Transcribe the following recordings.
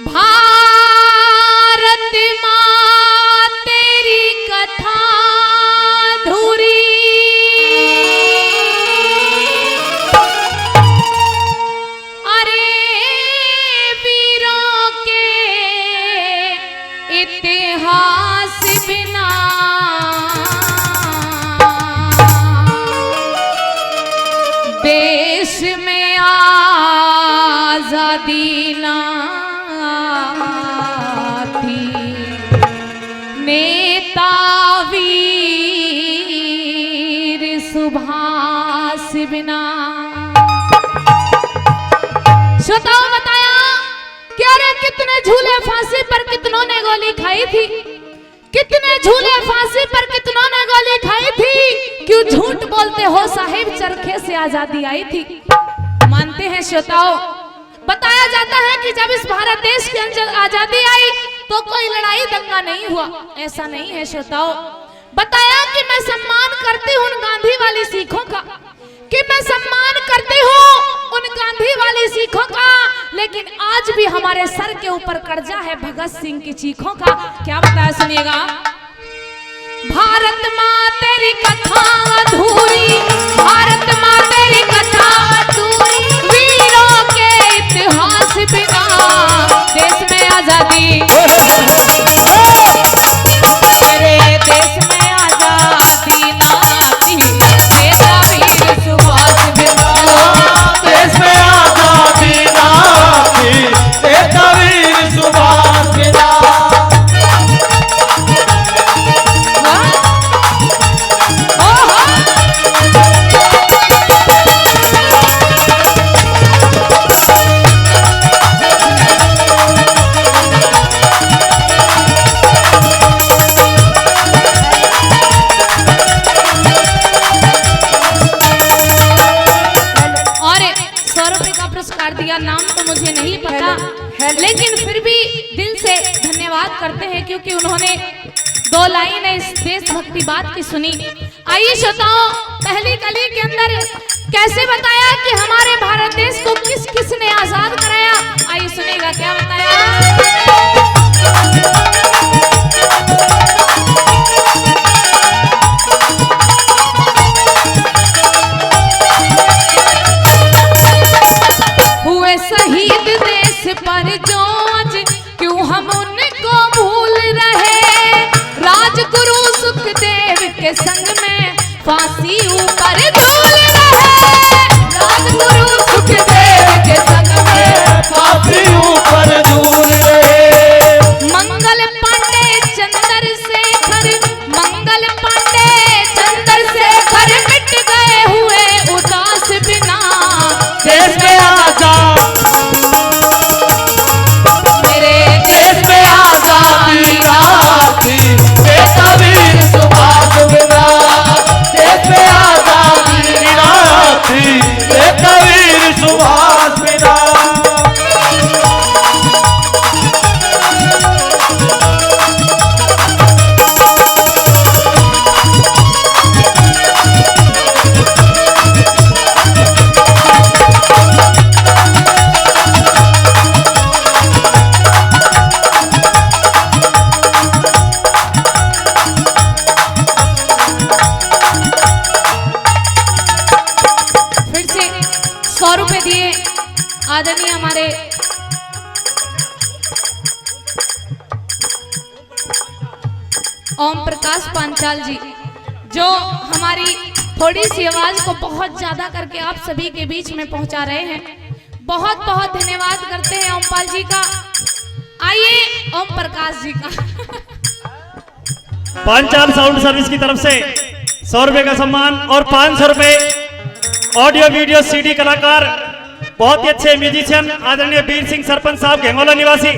भारत माँ तेरी कथा धुरी, अरे वीरों के इतिहास बिना देश में आजादी ना थी, नेता वीर सुभाष बिना। श्रोताओं बताया कि अरे कितने झूले फांसी पर कितनों ने गोली खाई थी, कितने झूले फांसी पर कितनों ने गोली खाई थी, क्यों झूठ बोलते हो साहिब चरखे से आजादी आई थी। मानते हैं श्रोताओं, बताया जाता है कि जब इस भारत देश के अंदर आजादी आई तो कोई लड़ाई दंगा नहीं हुआ, ऐसा नहीं है श्रोताओं। बताया कि मैं सम्मान करती हूँ उन गांधी वाली सीखों का, कि मैं सम्मान करती हूँ उन गांधी वाली सीखों का, लेकिन आज भी हमारे सर के ऊपर कर्जा है भगत सिंह की चीखों का। क्या बताया सुनिएगा। भारत माँ तेरी कथा अधूरी, भारत माँ तेरी कथा अधूरी, वीरों के इतिहास बिना देश में आजादी, अरे देश में आजादी ना थी, नेता वीर सुभाष बिना, देश में आजादी ना थी, नेता वीर सुभाष बिना। दिया नाम तो मुझे नहीं पता, लेकिन फिर भी दिल से धन्यवाद करते हैं क्योंकि उन्होंने 2 लाइन इस देशभक्ति बात की सुनी। आइए श्रोताओं, पहली कली के अंदर कैसे बताया कि हमारे भारत देश को किस किस ने आजाद कराया, आइए सुनेगा क्या बताया। शहीद देश पर जो आज क्यों हम उनको भूल रहे, राजगुरु सुखदेव के संग में फांसी ऊपर झूल रहे, राजगुरु सुखदेव के संग में फांसी ऊपर झूल रहे। मंगल पांडे चंद्रशेखर, मंगल पांडे चंद्रशेखर मिट गए हुए उदास बिना देश में आजाद, नेता वीर सुभाष बिना, देश में आजादी ना थी, नेता वीर सुभाष बिना। आदरणीय हमारे ओम प्रकाश पांचाल जी, जो हमारी थोड़ी सी आवाज को बहुत ज्यादा करके आप सभी के बीच में पहुंचा रहे हैं। बहुत बहुत धन्यवाद करते हैं ओमपाल जी का। आइए ओम प्रकाश जी का पांचाल साउंड सर्विस की तरफ से 100 रुपए का सम्मान और 500 रुपए ऑडियो वीडियो सीडी कलाकार, बहुत ही अच्छे म्यूजिशियन आदरणीय वीर सिंह सरपंच साहब घेंगोला निवासी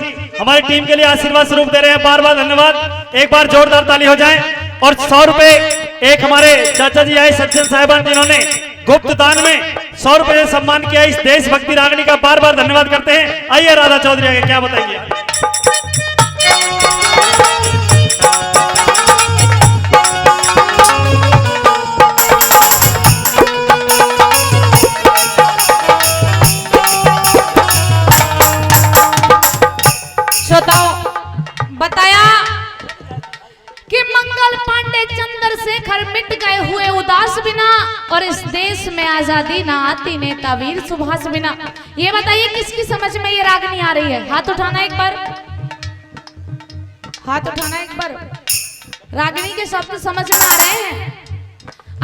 हमारी टीम के लिए आशीर्वाद स्वरूप दे रहे हैं। बार बार धन्यवाद, एक बार जोरदार ताली हो जाए। और 100 रुपए एक हमारे चाचा जी आए सज्जन साहिबान, जिन्होंने गुप्त दान में 100 रुपए से सम्मान किया इस देशभक्ति रागनी का बार बार धन्यवाद करते हैं। आइए राधा चौधरी आगे क्या बताइए। श्रोताओं बताया कि मंगल पांडे चंद्रशेखर मिट गए हुए उदास बिना और इस देश में आजादी ना आती नेता वीर सुभाष बिना। ये बताइए किसकी समझ में ये रागनी आ रही है? हाथ उठाना एक बार, हाथ उठाना एक बार। रागनी के शब्द समझ में आ रहे हैं?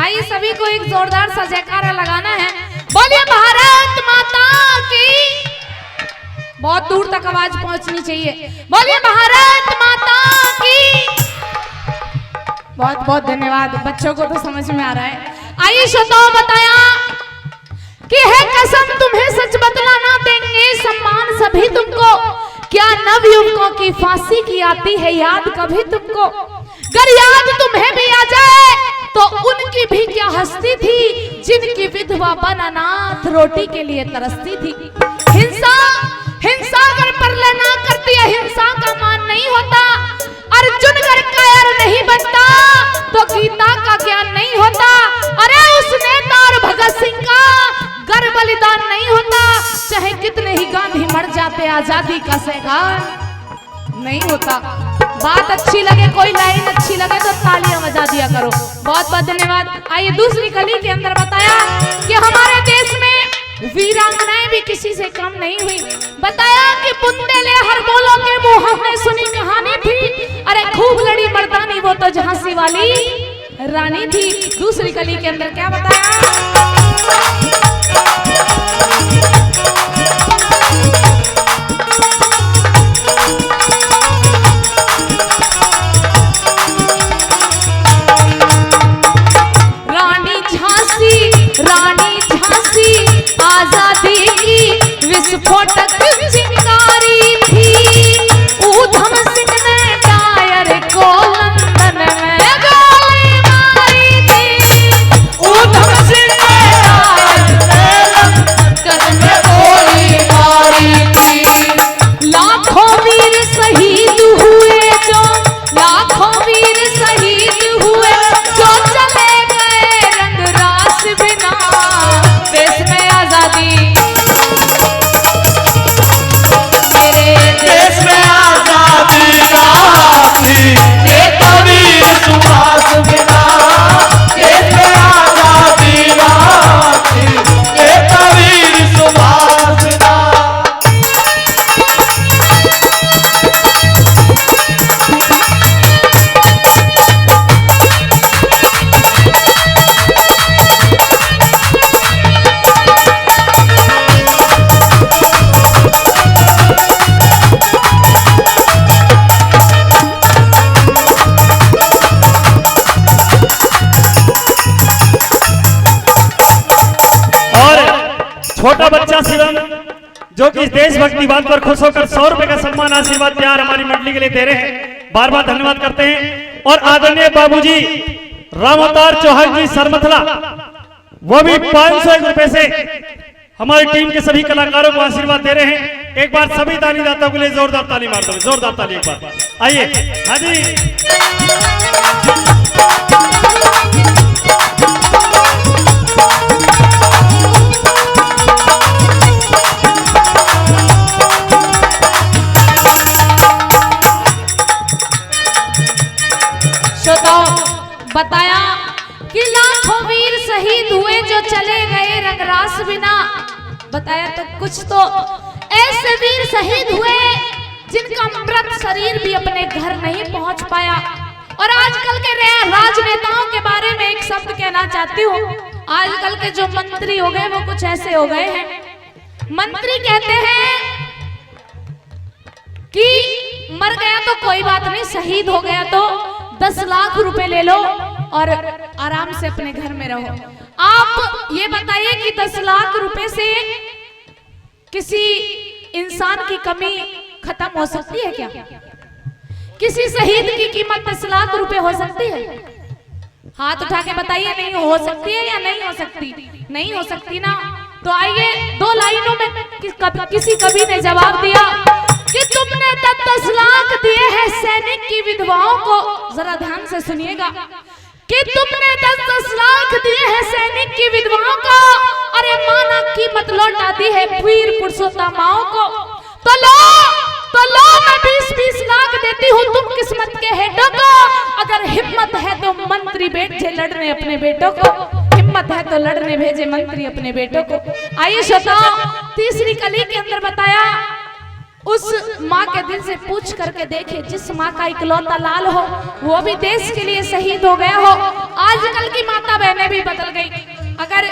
आइए सभी को एक जोरदार सा जयकारा लगाना है। बोलिए भारत माता की। बहुत दूर तक आवाज पहुंचनी चाहिए। बोलिए भारत माता की। बहुत बहुत धन्यवाद। बच्चों को तो समझ में आ रहा है। आइए श्रोताओं बताया कि है कसम तुम्हें सच बतलाना देंगे सम्मान सभी तुमको। क्या नव युवकों की फांसी की आती है याद कभी तुमको? अगर याद तुम्हें भी आ जाए तो उनकी भी क्या हस्ती थी जिनकी विधवा बन अनाथ रोटी के लिए तरसती थी। हिंसा हिंसा अगर परले ना करती है हिंसा का मान नहीं होता। अर्जुन अगर कायर नहीं बनता तो गीता का ज्ञान नहीं होता। अरे उस नेता और भगत सिंह का गर बलिदान नहीं होता। चाहे कितने ही गांधी मर जाते आजादी का सैगान नहीं होता। बात अच्छी लगे, कोई लाइन अच्छी लगे तो तालियां बजा दिया करो। बहुत बहुत धन्यवाद। आइए दूसरी कली के अंदर बताया कि हमारे देश में वीरांगनाएं भी किसी से कम नहीं हुई। बताया कि बुंदेले हर बोलो के मुंह हमने सुनी कहानी थी। अरे खूब लड़ी मर्दानी वो तो झांसी वाली रानी थी। दूसरी कली के अंदर क्या बताया? रानी झांसी आजादी की विस्फोटक चिंगारी थी। ऊधम सिंह ने टायर को लंदन में गोली मारी थी। ऊधम सिंह ने लंदन में गोली मारी थी। लाखों वीर शहीद हुए जो, लाखों वीर शहीद हुए जो चले गए रंग रास बिना। देश में आजादी, मेरे देश में आजादी ना थी नेता वीर सुभाष बिना। देश में आजादी ना थी नेता वीर सुभाष बिना। छोटा बच्चा शिवम जो कि इस देशभक्ति बात पर खुश होकर 100 रुपए का सम्मान आशीर्वाद प्यार हमारी मंडली के लिए दे रहे हैं। बार बार धन्यवाद करते हैं। और आदरणीय बाबूजी राम अवतार चौहान जी सरमथला वो भी 501 रुपए से हमारी टीम के सभी कलाकारों को आशीर्वाद दे रहे हैं। एक बार सभी ताली दाताओं के लिए जोरदार ताली मार दो। जोरदार ताली एक बार। आइए। हाँ जी। बताया कि लाखों वीर शहीद हुए जो चले गए रंगरास बिना। बताया तो कुछ तो ऐसे वीर शहीद हुए जिनका मृत शरीर भी अपने घर नहीं पहुंच पाया। और आजकल के राजनेताओं के बारे में एक शब्द कहना चाहती हूँ। आजकल के जो मंत्री हो गए वो कुछ ऐसे हो गए हैं। मंत्री कहते हैं कि मर गया तो कोई बात नहीं, शहीद हो गया तो 10 लाख रुपए ले लो और आराम से अपने घर में रहो। आप ये बताइए कि 10 लाख रुपए से किसी इंसान की कमी खत्म हो सकती है क्या? किसी शहीद की कीमत 10 लाख रुपए हो सकती है? हाथ उठा के बताइए नहीं हो सकती है या नहीं हो सकती? नहीं हो सकती ना। तो आइए 2 लाइनों में किसी कवि ने जवाब दिया कि तुमने 10 लाख दिए हैं सैनिक की विधवाओं को। जरा ध्यान से सुनिएगा कि तुमने 10 लाख दिए हैं सैनिक की विधवाओं को। अरे माना कीमत लौटा दी है वीर पुरुषोत्तमाओं को। तो लो मैं भी अगर हिम्मत है तो मंत्री भेजे लड़ने अपने बेटों को, हिम्मत है तो लड़ने भेजे मंत्री अपने बेटों को। आइए श्रोताओ, तीसरी कली के अंदर बताया उस माँ के दिल से पूछ करके देखे जिस माँ का इकलौता लाल हो वो भी देश के लिए शहीद हो गया हो। आजकल की माता बहनें भी बदल गई। अगर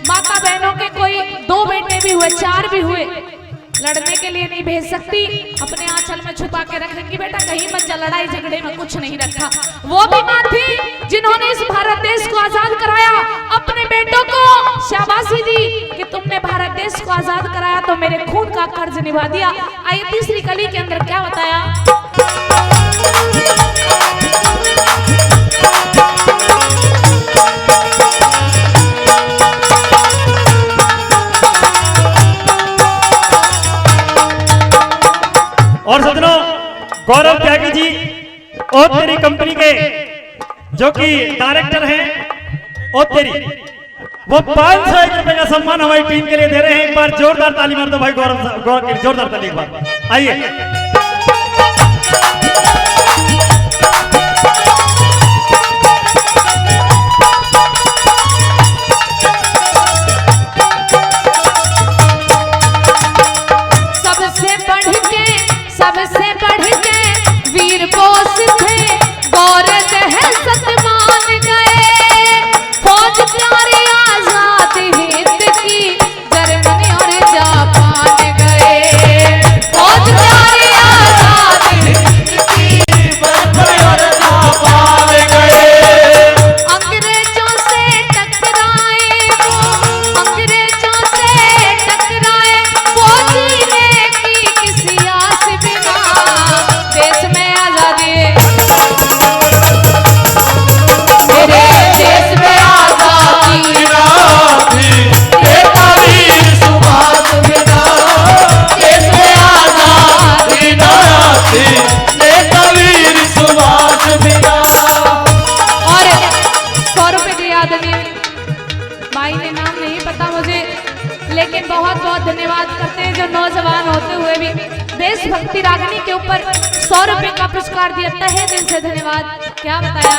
माता बहनों के कोई 2 बेटे भी हुए, 4 भी हुए, लड़ने के लिए नहीं भेज सकती, अपने आंचल में छुपा के रखेंगी, बेटा कहीं मत जा, लड़ाई झगड़े में कुछ नहीं रखा। वो भी माँ थी जिन्होंने इस भारत देश को आजाद कराया, अपने बेटों को शाबाशी दी कि तुमने भारत देश को आजाद कराया तो मेरे खून का कर्ज निभा दिया। आइए तीसरी कली के अंदर क्या बताया। और सज्जनों, गौरव त्यागी जी और तेरी कंपनी के जो कि डायरेक्टर हैं और तेरी, वो 501 रुपए का सम्मान हमारी टीम के लिए दे रहे हैं। एक बार जोरदार ताली मार दो भाई गौरव के लिए, जोरदार ताली एक बार। आइए सबसे बढ़ के वीर बोस थे, गौरव है सतमान गए, फौज प्यारी आजाद हिंद की जर्मनी और जापान गए, फौज प्यारी आजाद हिंद की जर्मनी और जापान गए। अंग्रेजों से टकराए वो, अंग्रेजों से टकराए वो, जीने की किसी आस बिना देश में आजादी, मेरे देश में आजादी नेता वीर सुभाष बिना देश में आजादी न आती, नेता वीर सुभाष बिना। और 100 रुपए के आदमी भाई ने नाम नहीं पता मुझे, लेकिन बहुत बहुत धन्यवाद करते हैं जो नौजवान होते हुए भी देशभक्ति रागनी के ऊपर 100 रुपए का पुरस्कार दिया, तहे दिल से धन्यवाद। क्या बताया।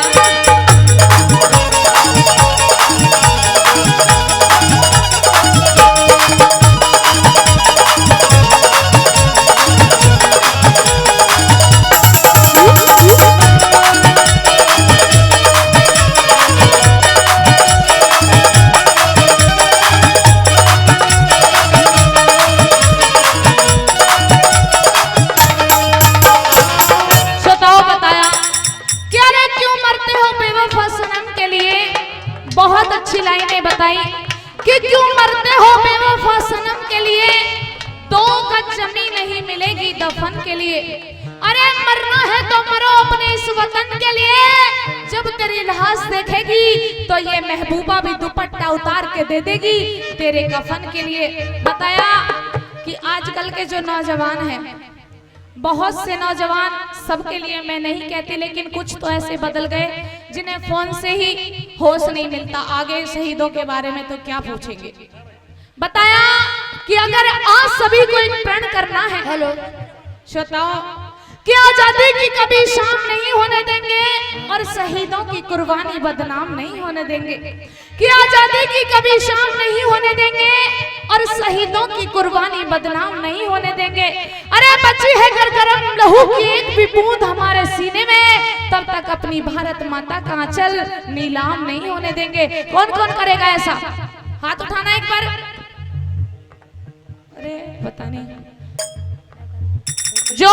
बहुत अच्छी लाइनें बताई कि क्यों मरते हो बेवफा सनम के लिए, 2 गज जमीन नहीं मिलेगी दफन के लिए। अरे मरना है तो मरो अपने इस वतन के लिए, जब तेरी लाश देखेगी तो ये महबूबा भी दुपट्टा उतार के दे देगी तेरे कफन के लिए। बताया कि आजकल के जो नौजवान हैं, बहुत से नौजवान, सबके लिए मैं नहीं कहती, लेकिन कुछ तो ऐसे बदल गए जिन्हें फोन से ही होश नहीं मिलता, आगे शहीदों के बारे में तो क्या पूछेंगे। बताया कि अगर आज सभी को एक प्रण करना है, हेलो श्रोताओं, कि आजादी की कभी शाम नहीं होने देंगे और शहीदों की कुर्बानी बदनाम नहीं होने देंगे, कि आजादी की कभी शाम नहीं होने देंगे और शहीदों की कुर्बानी बदनाम नहीं होने देंगे। अरे बची है गरगरम लहू की एक भी बूंद हमारे सीने में, तब तक अपनी भारत माता का आंचल नीलाम नहीं होने देंगे। कौन कौन करेगा ऐसा? हाथ उठाना एक बार। अरे पता नहीं, जो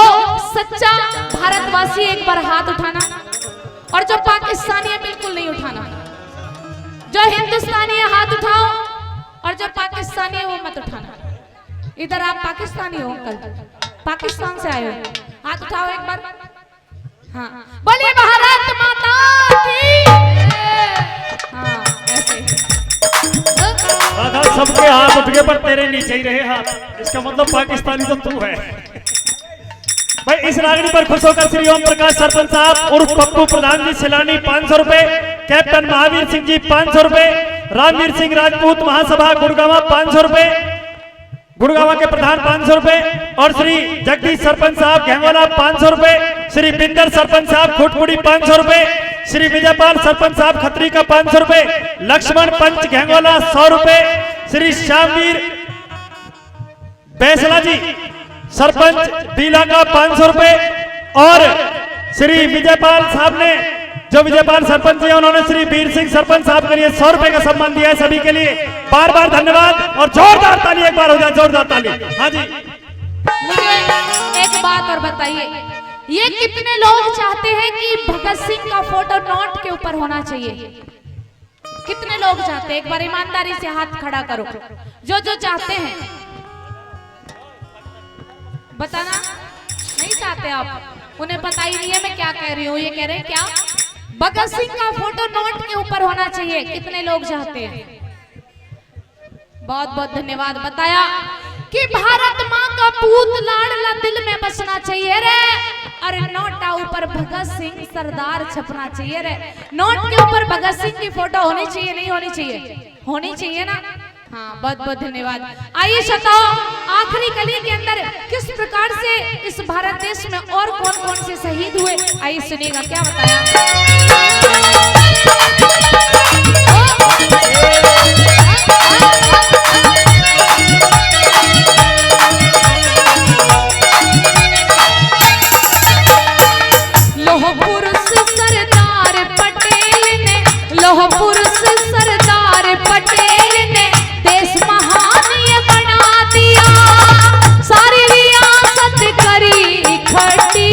सच्चा भारतवासी एक बार हाथ उठाना, और जो पाकिस्तानी है बिल्कुल नहीं उठाना। जो हिंदुस्तानी है हाथ उठाओ, और जो पाकिस्तानी है वो मत उठाना। इधर आप पाकिस्तानी हो, कल पाकिस्तान से आए हो, हाथ उठाओ एक बार। हाँ, बोलिए भारत माता की। हाँ ऐसे सबके हाथ उठ गए पर तेरे नीचे ही रहे हाथ, इसका मतलब पाकिस्तानी तो तू है भाई। इस रागनी पर खुश होकर श्री ओम प्रकाश सरपंच साहब उर्फ पप्पू प्रधान जी सिलानी 500 रुपए, कैप्टन महावीर सिंह जी 500 रुपए, रामवीर सिंह राजपूत महासभा गुड़गावा 500 रुपए, गुड़गावा के प्रधान 500 रुपए, और श्री जगदीश सरपंच साहब घेंगोला 500 रुपए, श्री बिंदर सरपंच साहब खुटपुड़ी 500 रुपए, श्री विजयपाल सरपंच साहब खत्री का 500 रुपए, लक्ष्मण पंच घेंगोला 100 रुपए, श्री श्यामवीर बैसला जी सरपंच बीला का 500 रुपए और श्री विजयपाल साहब ने जो विजयपाल सरपंच है उन्होंने श्री वीर सिंह सरपंच साहब के लिए 100 रुपए का सम्मान दिया है। सभी के लिए बार बार धन्यवाद और जोरदार ताली एक बार हो जाए, जोरदार ताली। हाँ जी, मुझे एक बात और बताइए, ये कितने लोग चाहते हैं कि भगत सिंह का फोटो नोट के ऊपर होना चाहिए? कितने लोग चाहते हैं? एक बार ईमानदारी से हाथ खड़ा करो जो जो चाहते हैं। बताना नहीं चाहते आप? उन्हें पता ही नहीं है मैं क्या कह रही हूँ। ये कह रहे हैं क्या भगत सिंह का फोटो नोट के ऊपर होना चाहिए? कितने लोग चाहते हैं? बहुत बहुत धन्यवाद। बताया कि भारत माँ का पूत लाडला दिल में बसना चाहिए रे। अरे नोटा ऊपर भगत सिंह सरदार छपना चाहिए रे। नोट के ऊपर भगत सिंह की फोटो होनी चाहिए नहीं होनी चाहिए? होनी चाहिए ना। हाँ, बहुत बहुत धन्यवाद। आइए बताओ आखिरी कली के अंदर किस प्रकार से इस भारत देश में और कौन कौन से शहीद हुए, आइए सुनिएगा क्या बताया। लोह पुरुष सरदार पटेल ने, लोह पुरुष सरदार पटेल ने देश महान ये बना दिया। सारी रियासत करी इकट्ठी,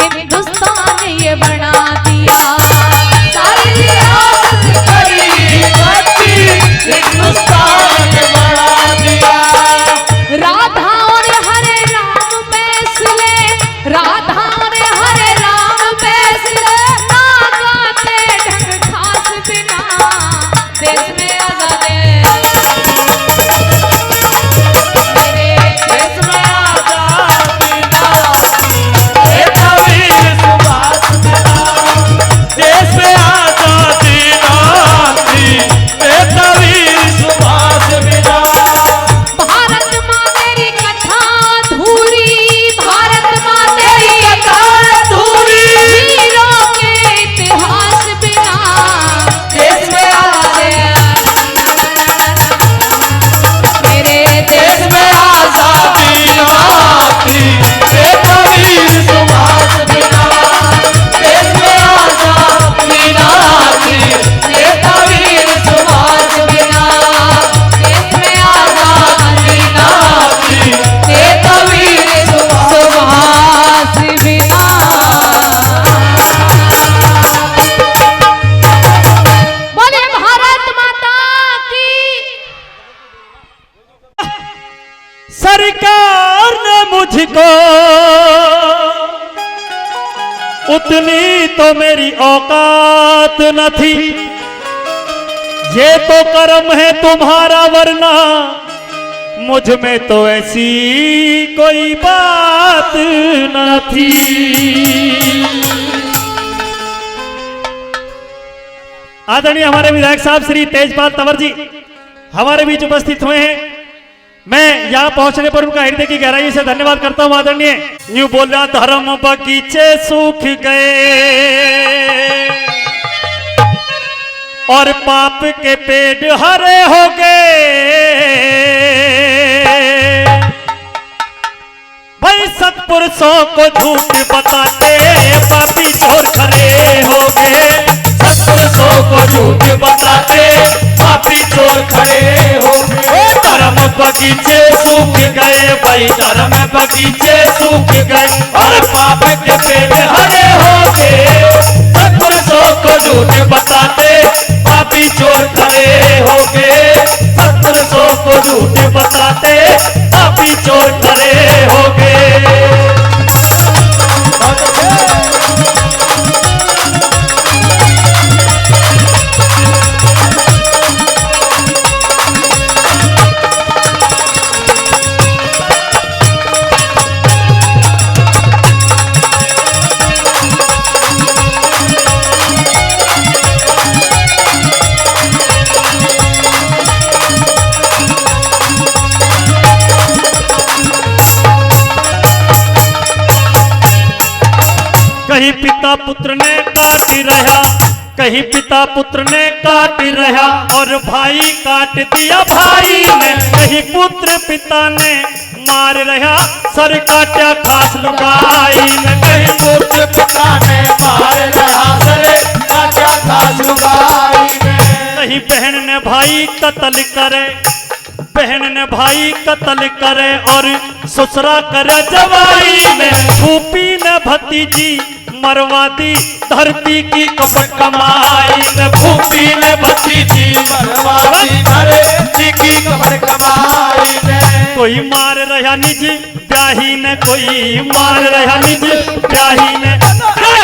हिंदुस्तान ये बना दिया। सारी रियासत करी इकट्ठी, हिंदुस्तान बना दिया। राधा और हरे राम फैसले, राधा और हरे राम फैसले, ना गाते ढंग खास बिना देश में आजादी। सरकार ने मुझको उतनी तो मेरी औकात न थी, ये तो कर्म है तुम्हारा वरना मुझ में तो ऐसी कोई बात न थी। आदरणीय हमारे विधायक साहब श्री तेजपाल तंवर जी हमारे बीच उपस्थित हुए हैं। मैं यहाँ पहुंचने पर उनका हृदय की गहराई से धन्यवाद करता हूं। आदरणीय यूं बोला धर्म बगीचे सूख गए और पाप के पेड़ हरे हो गए। भाई सत्पुरुषों को झूठ बताते पापी चोर खड़े हो गए। सत्पुरुषों को झूठ बताते पापी चोर खड़े हो गए। धर्म बगीचे सूख गए भाई, धर्म बगीचे सूख गए और पाप के पेड़ हरे हो गए। सत्पुरुषों को झूठ बताते पापी चोर खड़े हो गए। सत्पुरुषों को झूठ बताते पापी चोर खड़े हो गए। कहीं पिता पुत्र ने काट रहा, कहीं पिता पुत्र ने काट रहा, और भाई काट दिया भाई ने, कहीं पुत्र पिता ने मार रहा, सर काटा खास लुगाई ने, कहीं पुत्र पिता ने मार रहा, सर काटा खास लुगाई ने। कहीं बहन ने भाई कत्ल करे, बहन ने भाई कत्ल करे, और ससुरा करे जवाई में, फूफी ने भतीजी मरवा दी, धरती की कपट कमाई में, फूफी ने भतीजी मरवा दी, धरती की कपट कमाई में। कोई मार रहा निज ब्याही ने, कोई मार रहा निज ब्याही ने,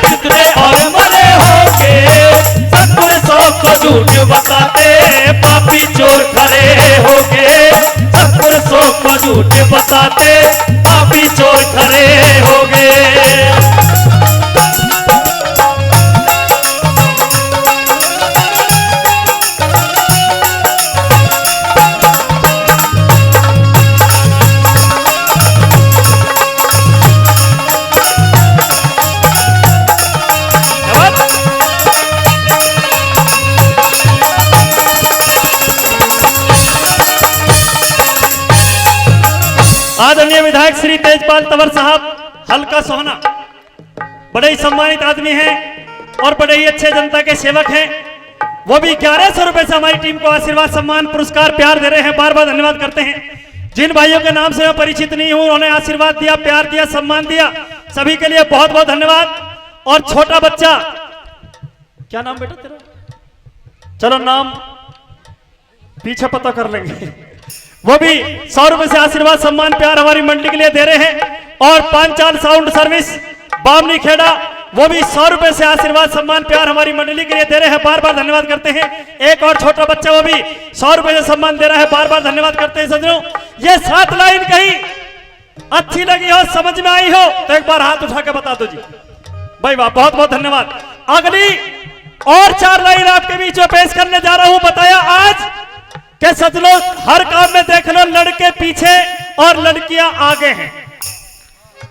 कितने और मरे होंगे, सत्तर सौ को झूठ बताते, पापी चोर खड़े होंगे, सत्तर सौ को झूठ बताते, पापी चोर खड़े होंगे। आदरणीय विधायक श्री तेजपाल तंवर साहब हल्का सोहना बड़े ही सम्मानित आदमी हैं और बड़े ही अच्छे जनता के सेवक हैं। वो भी 1100 रुपए से हमारी टीम को आशीर्वाद सम्मान पुरस्कार प्यार दे रहे हैं। बार बार धन्यवाद करते हैं। जिन भाइयों के नाम से मैं परिचित नहीं हूं, उन्होंने आशीर्वाद दिया, प्यार दिया, सम्मान दिया, सभी के लिए बहुत बहुत धन्यवाद। और छोटा बच्चा, क्या नाम बेटा तेरा? चलो नाम पीछे पता कर लेंगे। वो भी 100 रुपए से आशीर्वाद सम्मान प्यार हमारी मंडली के लिए दे रहे हैं। और पांचाल साउंड सर्विस बामनी खेड़ा, वो भी 100 रुपए से आशीर्वाद सम्मान प्यार हमारी मंडली के लिए दे रहे हैं। बार बार धन्यवाद करते हैं। एक और छोटा बच्चा वो भी 100 रुपए से सम्मान दे रहा है। बार बार धन्यवाद करते हैं। सज्जनों, ये 7 लाइन कहीं अच्छी लगी हो, समझ में आई हो तो एक बार हाथ उठा के बता दो जी। भाई वाह, बहुत बहुत धन्यवाद। अगली और 4 लाइन आपके बीच में पेश करने जा रहा हूं। बताया आज कि सज्जनों, हर काम में देख लो लड़के पीछे और लड़कियां आगे हैं,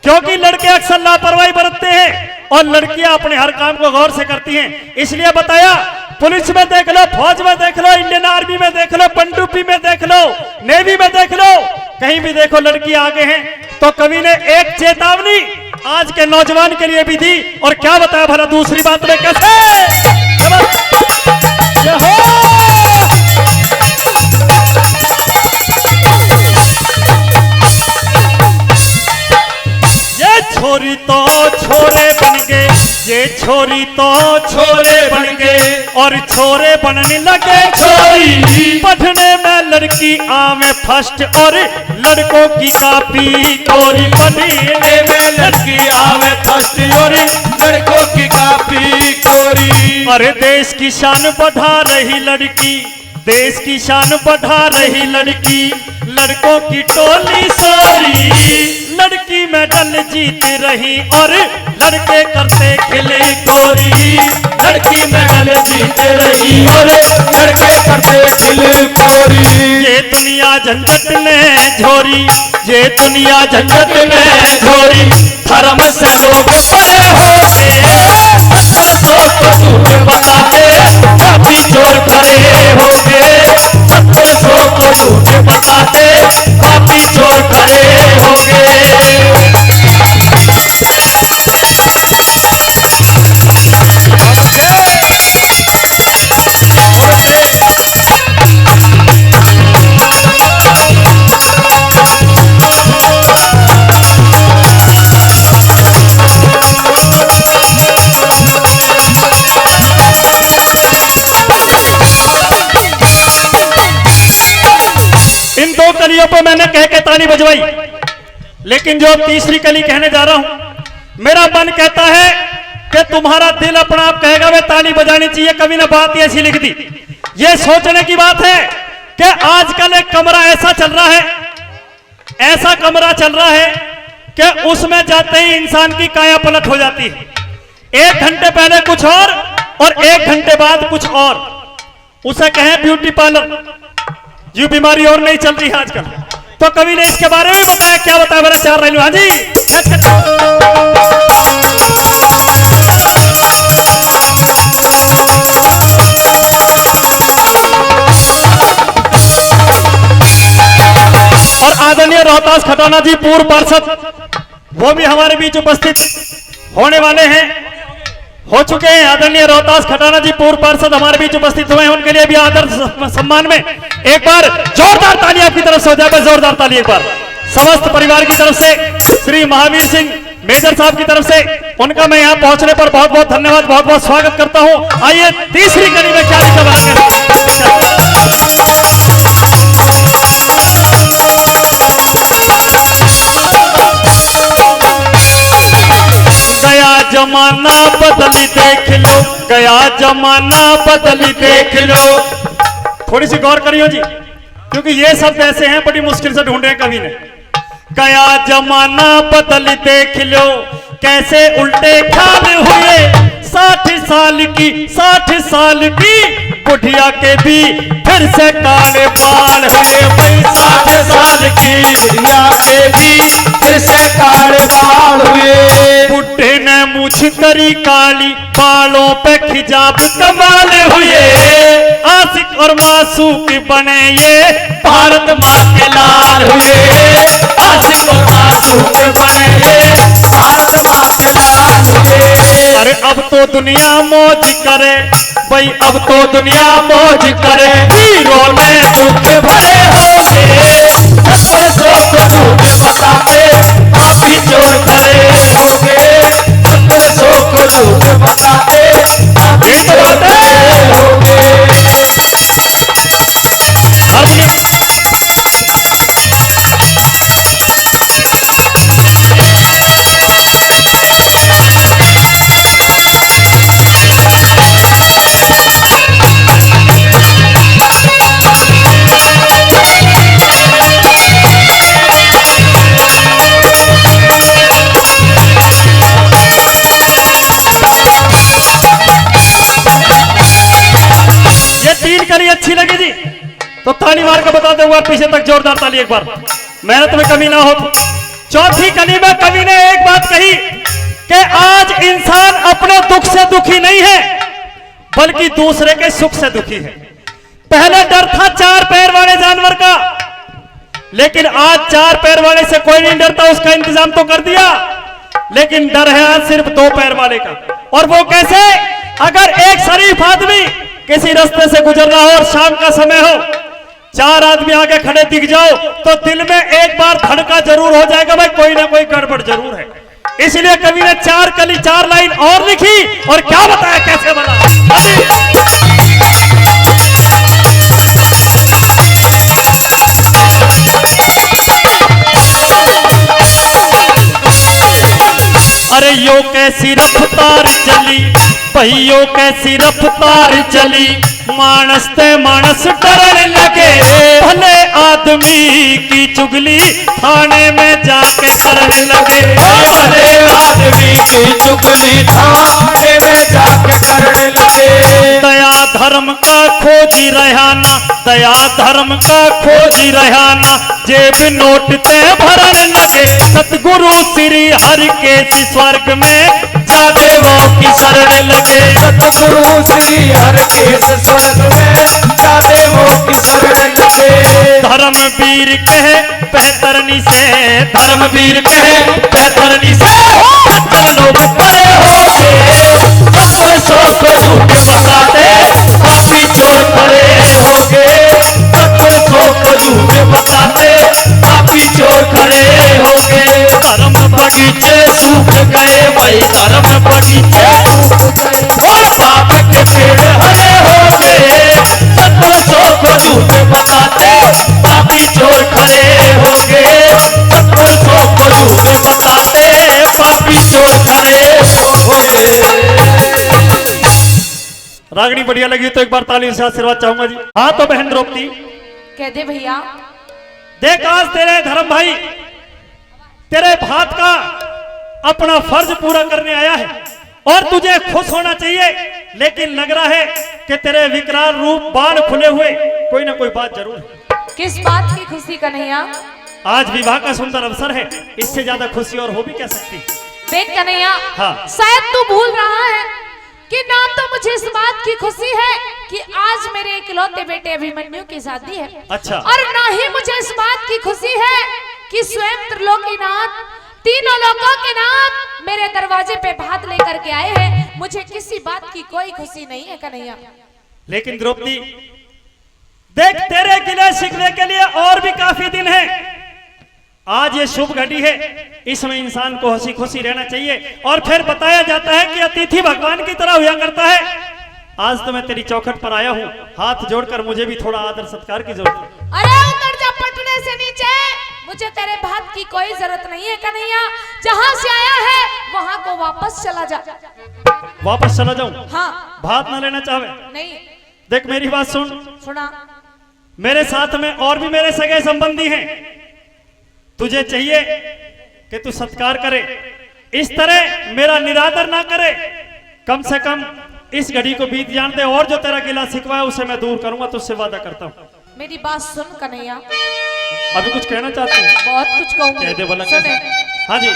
क्योंकि लड़के अक्सर लापरवाही बरतते हैं और लड़कियां अपने हर काम को गौर से करती हैं। इसलिए बताया, पुलिस में देख लो, फौज में देख लो, इंडियन आर्मी में देख लो, पनडुब्बी में देख लो, नेवी में देख लो, कहीं भी देखो लड़की आगे हैं। तो कवि ने एक चेतावनी आज के नौजवान के लिए भी दी। और क्या बताया भला दूसरी बात में कैसे? छोरी तो छोरे बन गए, ये छोरी तो छोरे बन गए, और छोरे बनने लगे छोरी। पढ़ने में लड़की आवे फर्स्ट और लड़कों की कापी कोरी। पढ़ने में लड़की आवे फर्स्ट और लड़कों की कापी कोरी। अरे देश की शान बढ़ा रही लड़की, देश की शान बढ़ा रही लड़की, लड़कों की टोली सोरी। लड़की मेडल जीत रही और लड़के करते खिले कोरी। लड़की मेडल जीत रही और लड़के करते खिले कोरी। ये दुनिया झंझट में झोरी, ये दुनिया झंझट में झोरी। धर्म से लोग परे होते, सत्तर को झूठ बताते, काफी चोर खड़े होंगे। 700 को झूठ बताते, काफी चोर खड़े होंगे। इन 2 कलियों पर मैंने कह के ताली बजवाई, लेकिन जो अब तीसरी कली कहने जा रहा हूं, मेरा मन कहता है कि तुम्हारा दिल अपना आप कहेगा वे ताली बजानी चाहिए। कवि ने बात ऐसी लिख दी। ये सोचने की बात है कि आजकल एक कमरा ऐसा चल रहा है, ऐसा कमरा चल रहा है कि उसमें जाते ही इंसान की काया पलट हो जाती है। 1 घंटे पहले कुछ और 1 घंटे बाद कुछ और। उसे कहें ब्यूटी पार्लर। ये बीमारी और नहीं चल रही है आजकल। तो कवि ने इसके बारे में बताया। क्या बताया मेरा 4 लाइन? हाँ जी, रोहतास खटाना जी पूर्व पार्षद, वो भी हमारे बीच उपस्थित होने वाले हैं, हो चुके हैं। आदरणीय रोहतास खटाना जी पूर्व पार्षद हमारे बीच उपस्थित हुए हैं, उनके लिए भी आदर सम्मान में एक बार जोरदार ताली आपकी तरफ से हो जाए, जोरदार ताली एक बार समस्त परिवार की तरफ से, श्री महावीर सिंह मेजर साहब की तरफ से उनका मैं यहाँ पहुंचने पर बहुत बहुत धन्यवाद, बहुत बहुत स्वागत करता हूं। आइए तीसरी कड़ी में क्या लिखा गया जमाना बदली देख लो, गया जमाना बदली देख लो। थोड़ी सी गौर करियो जी, क्योंकि ये शब्द ऐसे हैं बड़ी मुश्किल से ढूंढे हैं कवि ने। गया जमाना बदल देख लो, कैसे उल्टे ख्याल हुए, 60 साल की बुढ़िया के भी फिर से काले बाल हुए। भाई 60 साल की बुढ़िया के भी फिर से काले बाल हुए। बुढ़े ने मूछ करी काली, बालों पे खिजाब कमाल हुए। आशिक और मासूक बने ये भारत माँ के लाल हुए। आशिक और मासूक बने ये भारत माँ के लाल हुए। अरे अब तो दुनिया मौज करे भाई, अब तो दुनिया मौज करे, हीरो ने दुख भरे होंगे, सत्तर को झूठ बताते आप ही चोर खड़े होंगे। 1700 को झूठ बताते आप ही चोर खड़े होंगे। कली अच्छी लगी जी तो ताली मार कर बता दूंगा, पीछे तक जोरदार ताली एक बार, मेहनत में कमी ना हो। चौथी कली में कवि ने एक बात कही कि आज इंसान अपने दुख से दुखी नहीं है बल्कि दूसरे के सुख से दुखी है। पहले डर था 4 पैर वाले जानवर का, लेकिन आज 4 पैर वाले से कोई नहीं डरता, उसका इंतजाम तो कर दिया, लेकिन डर है आज सिर्फ 2 पैर वाले का। और वो कैसे? अगर एक शरीफ आदमी किसी रास्ते से गुजर रहा हो और शाम का समय हो, 4 आदमी आगे खड़े दिख जाओ तो दिल में एक बार धड़का जरूर हो जाएगा, भाई कोई ना कोई गड़बड़ जरूर है। इसलिए कवि ने 4 कली 4 लाइन और लिखी और क्या बताया कैसे बना। अरे यो कैसी रफ्तार चली, पहियों कैसी रफ्तार चली, मानस ते मानस डरने लगे, भले आदमी की चुगली थाने में जाके करने लगे। भले आदमी की चुगली थाने में जाके करने लगे। दया धर्म का खोजी रहना, दया धर्म का खोजी रहना, जेब नोट ते भरने लगे। सतगुरु श्री हरि के स्वर्ग में जाके वो की शरण लगे। सतगुरु श्री हरि के स्वर्ग में जाके वो की शरण लगे। धर्मवीर कहे पैतरनी से, धर्मवीर कहे पैतरनी से, लोग बड़े होंगे, 1700 को झूठ बताते पापी चोर खड़े होंगे। 1700 को झूठ बताते पापी चोर खड़े होंगे। धर्म बगीचे सूख गए, वही धर्म बगीचे सूख गए, और पाप के पेड़ हरे होंगे। 1700 को झूठ बताते पापी चोर खड़े होंगे। 1700 को झूठ बताते पापी चोर खड़े होंगे। रागनी बढ़िया लगी तो एक बार ताली से आशीर्वाद चाहूंगा जी। हाँ तो बहन द्रौपदी कह दे भैया, देख आज तेरे धर्म भाई तेरे भात का अपना फर्ज पूरा करने आया है और तुझे खुश होना चाहिए, लेकिन लग रहा है कि तेरे विकराल रूप, बाल खुले हुए, कोई ना कोई बात जरूर है। किस बात की खुशी कन्हैया? आज विवाह का सुंदर अवसर है, इससे ज्यादा खुशी और हो भी क्या सकती। देख कन्हैया, हाँ। शायद तू भूल रहा है कि ना तो मुझे इस बात की खुशी है कि आज मेरे इकलौते बेटे अभिमन्यु की शादी है, अच्छा। और ना ही मुझे इस बात की खुशी है कि स्वयं त्रिलोकीनाथ तीनों लोगों के नाथ मेरे दरवाजे पे भात लेकर के आए हैं। मुझे किसी बात की कोई खुशी नहीं है कन्हैया। लेकिन द्रौपदी देख, तेरे गिले शिकवे के लिए और भी काफी दिन है। आज ये शुभ घड़ी है, इसमें इंसान को हंसी खुशी रहना चाहिए। और फिर बताया जाता है कि अतिथि भगवान की तरह हुआ करता है। आज तो मैं तेरी चौखट पर आया हूँ, हाथ जोड़कर मुझे भी थोड़ा आदर सत्कार की जरूरत है। अरे उतर जा पटने से नीचे, मुझे तेरे भात की कोई जरूरत नहीं है कन्हैया। जहाँ से आया है वहाँ को वापस चला जा। वापस चला जाऊं? हाँ। भात ना लेना चाहे? नहीं। देख मेरी बात सुन। सुना। मेरे साथ में और भी मेरे सगे संबंधी हैं। तुझे चाहिए कि तू सत्कार करे, इस तरह मेरा निरादर ना करे। कम से कम इस घड़ी को बीत जान दे, और जो तेरा गिला शिकवा है उसे मैं दूर करूंगा, तुझसे वादा करता हूं। मेरी बात सुन कन्हैया। अभी कुछ कहना चाहती हूँ? बहुत कुछ कहूंगी। कह दे भला। सुने। हाँ जी।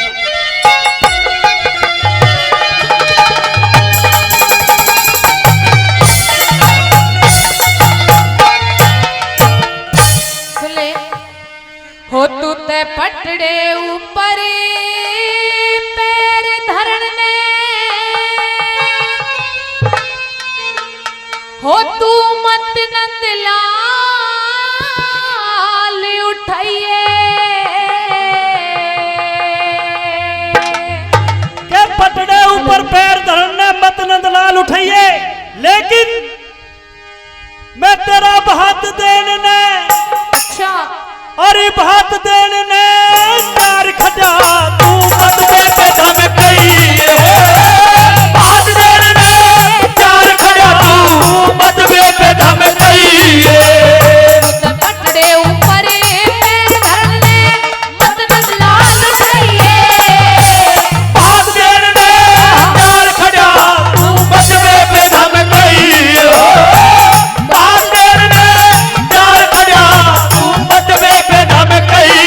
सुन ले, हो तू ते पटड़े ऊपर पैर धरने, हो तू मत नंदलाल उठाइए के पटड़े ऊपर पैर धरने मत नंदलाल उठाइए, लेकिन मैं तेरा भात देने, अच्छा, अरे भात देने चार खजा तू मत दे के धम कई हो। भात देने चार खड़ा तू मत बे पे धम कई। पटड़े ऊपर पैर धरने मत नंदलाल उठाइए। भात देने चार खड़ा तू मत बे पे धम कई हो। भात देने चार खड़ा तू मत बे पे धम कई।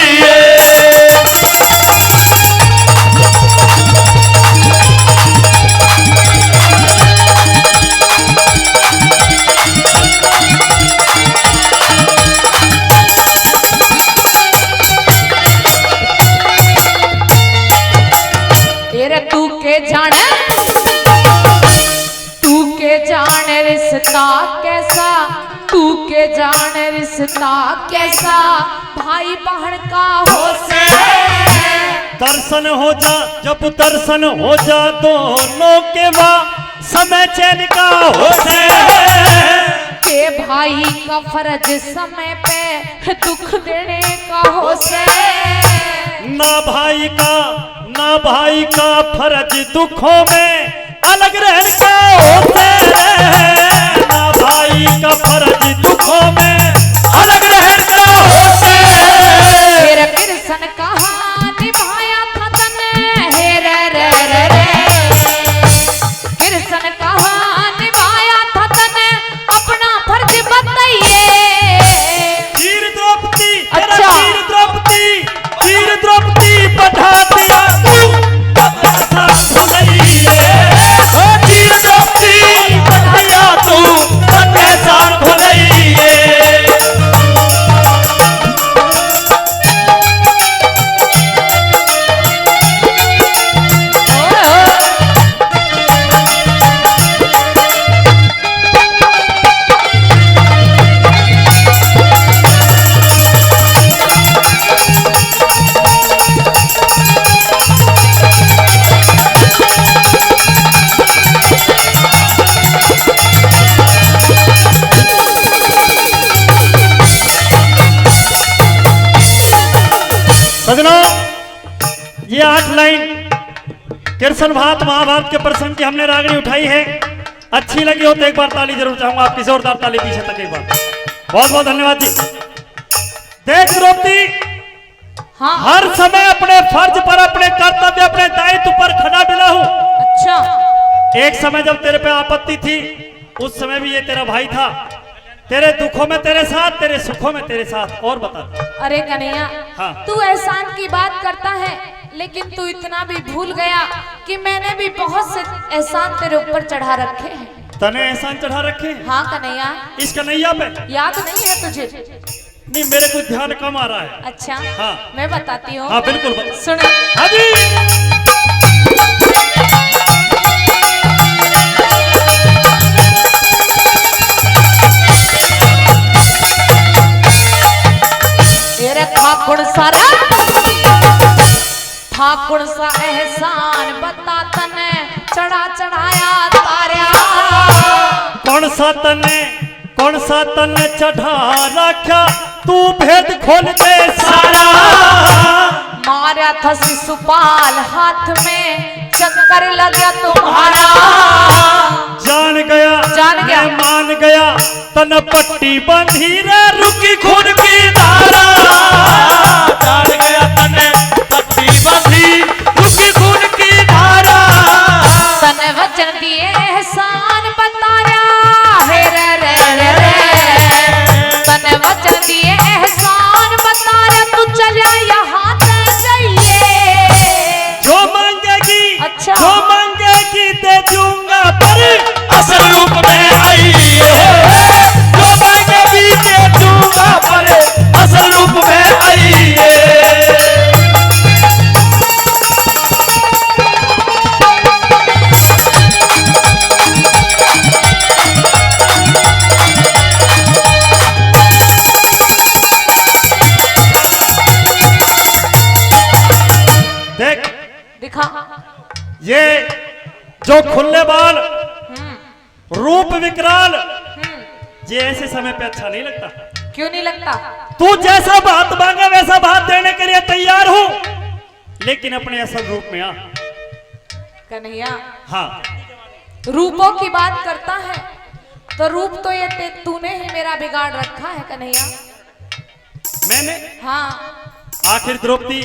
तेरे तू के जाने रिश्ता कैसा, तू के जाने रिश्ता कैसा भाई बहन का हो से। दर्शन हो जा, जब दर्शन हो जा दोनों के बाद समय चैन का हो से। के भाई का फर्ज समय पे दुख देने का हो से। ना भाई का फर्ज दुखों में अलग रहने का होता है। ना भाई का फर्ज दुखों में अलग रहने का होता है। तेरे कृष्ण कहा निभाया था तने, हे रे रे रे रे। कृष्ण कहा निभाया था तने, अपना फर्ज बताइए। वीर द्रौपदी, अच्छा। वीर द्रौपदी बढ़ा दिया तू बदला भुलैये। वीर द्रौपदी बढ़ाया तू कैसा भुलैये। सजनों, ये 8 लाइन कृष्ण भात महाभारत के प्रसंग की हमने रागनी उठाई है। अच्छी लगी हो तो एक बार ताली जरूर चाहूंगा, आपकी जोरदार ताली पीछे तक एक बार। बहुत बहुत धन्यवाद जी। देख द्रौपदी, हाँ। हर समय अपने फर्ज पर, अपने कर्तव्य, अपने दायित्व पर खड़ा मिला हूं। अच्छा। एक समय जब तेरे पे आपत्ति थी, उस समय भी ये तेरा भाई था। तेरे दुखों में तेरे साथ, तेरे सुखों में तेरे साथ। और बता। अरे कन्हैया, हाँ। तू एहसान की बात करता है, लेकिन तू इतना भी भूल गया कि मैंने भी बहुत से एहसान तेरे ऊपर चढ़ा रखे हैं। तने एहसान चढ़ा रखे? हाँ कन्हैया। इस कन्हैया पे याद नहीं है तुझे? नहीं मेरे को ध्यान कम आ रहा है। अच्छा हाँ। मैं बताती हूँ। हाँ बिल्कुल सुनो। हाँ जी। तेरे ठाकुर सारा ठाकुर सा एहसान बता तने चढ़ा चढ़ाया तारा। कौन सा तने चढ़ा रखा तू भेद खोल दे सारा। मारा था शिशुपाल हाथ में चक्कर लगा तुम्हारा। जान गया मान गया तन पट्टी बंधी रे रुकी खून की धारा। जान गया तने पट्टी बंधी रुकी खून की धारा। तने वचन दिए एहसान बताया हे रे रे रे रे। तने वचन दिए एहसान बताया तू चला यहाँ से जाइए। जो मांगेगी अच्छा। जो मांगेगी दे दूंगा पर असल रूप में आई है। जो मांगेगी दे दूंगा पर असल रूप में आई है। देख दिखा। ये जो खुले बाल रूप विकराल ये ऐसे समय पे अच्छा नहीं लगता। क्यों नहीं लगता? तू जैसा बात मांगा वैसा बात देने के लिए तैयार हूं, लेकिन अपने असल रूप में आ। कन्हैया हाँ रूपों की बात करता है तो रूप तो ये तूने ही मेरा बिगाड़ रखा है कन्हैया। मैंने हाँ आखिर द्रौपदी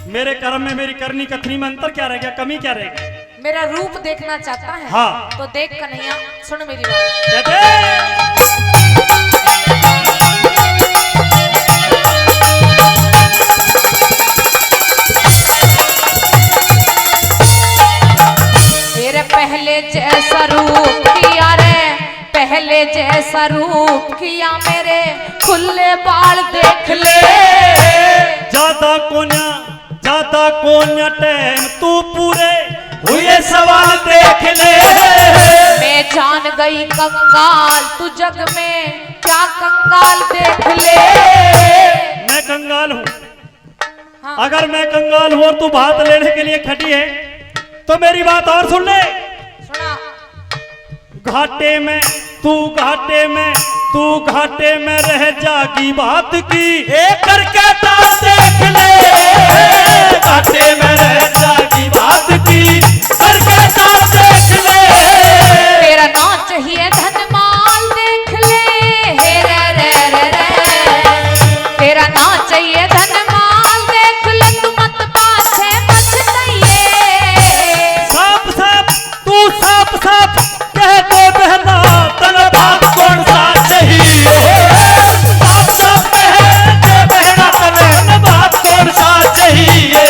मेरे कर्म में मेरी करनी कथनी में अंतर क्या रह गया, कमी क्या रह गई? मेरा रूप देखना चाहता है। हाँ। तो देख कन्हैया सुन मेरी बात। कहते तेरे पहले जैसा रूप किया रे पहले जैसा रूप किया मेरे खुले बाल देख ले। ज्यादा कोन्या टाइम तू पूरे हुए सवाल देख ले। मैं जान गई कंगाल तू जग में क्या कंगाल देख ले। मैं कंगाल हूँ। हाँ। अगर मैं कंगाल हूँ और तू भात लेने के लिए खड़ी है तो मेरी बात और सुन ले। सुना। घाटे में रह जागी बात की एक करके ताल देख ले। घाटे में रह जागी बात की करके ताल देख ले। तेरा नाच चाहिए धन माल देख ले। हे रे रे रे रे। तेरा नाच चाहिए धन माल देख ले तू मत पाछे पछताइए। साफ कह दे बहना तन बात कौन सा चाहिए। साफ कह दे बहना तन बात कौन सा चाहिए।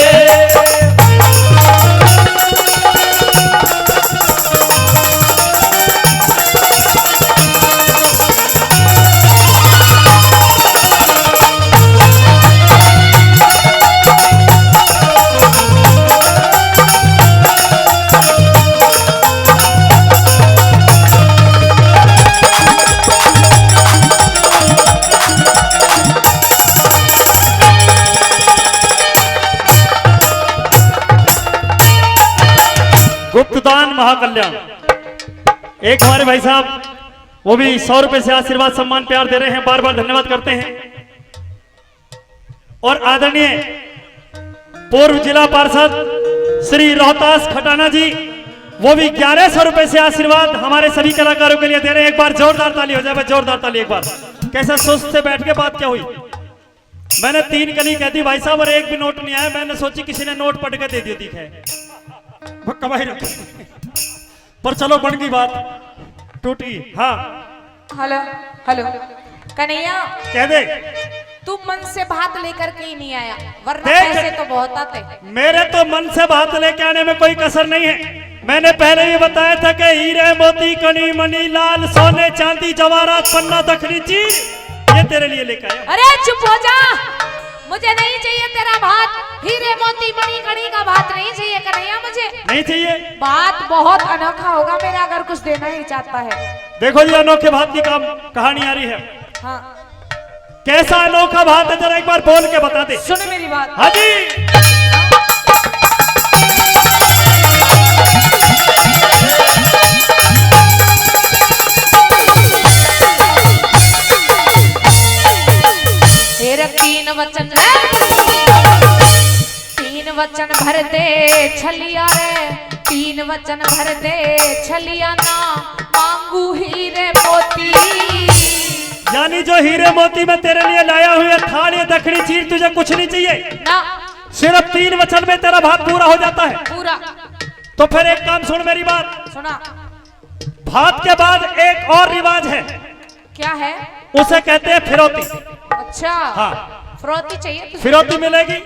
गुप्तदान महाकल्याण एक हमारे भाई साहब वो भी 100 रुपए से आशीर्वाद सम्मान प्यार दे रहे हैं, बार बार धन्यवाद करते हैं। और आदरणीय पूर्व जिला पार्षद श्री रोहतास खटाना जी वो भी 1100 रुपए से आशीर्वाद हमारे सभी कलाकारों के लिए दे रहे हैं। एक बार जोरदार ताली हो जाए, जोरदार ताली एक बार। कैसा सुस्त से बैठ के बात क्या हुई? मैंने 3 कली कह दी भाई साहब और एक भी नोट नहीं आया। मैंने सोची किसी ने नोट पढ़ के दे दिया दिखे कमाई रख पर चलो बन गई बात, टूट गई। हाँ हेलो हेलो कन्हैया कह दे। तू मन से भात लेकर के ही नहीं आया वरना देख। पैसे तो बहुत आते। मेरे तो मन से बात लेके आने में कोई कसर नहीं है। मैंने पहले ही बताया था कि हीरे मोती कनी मनी लाल सोने चांदी जवाहरात पन्ना दखनी चीज ये तेरे लिए लेकर आया। अरे चुप हो जा, मुझे नहीं चाहिए तेरा भात, हीरे मोती मणि कड़ी का भात नहीं चाहिए कन्हैया, मुझे नहीं चाहिए। बात बहुत अनोखा होगा मेरा अगर कुछ देना ही चाहता है। देखो ये अनोखे भात की कहानी आ रही है। हाँ कैसा अनोखा भात है जरा एक बार बोल के बता दे। सुन मेरी बात। हाँ जी। तेरे तीन वचन भर दे छलिया रे, तीन वचन भर दे छलिया ना मांगू हीरे मोती। यानी जो हीरे मोती मैं तेरे लिए लाया हूँ, थाल ये दक्षिणी चीज तुझे कुछ नहीं चाहिए ना, सिर्फ 3 वचन में तेरा भात पूरा हो जाता है। पूरा। तो फिर एक काम सुन मेरी बात, सुना। भात के बाद एक और रिवाज है। क्या है? उसे कहते हैं फिरौती। अच्छा हाँ, फिरौती चाहिए तुझे? फिरौती मिलेगी।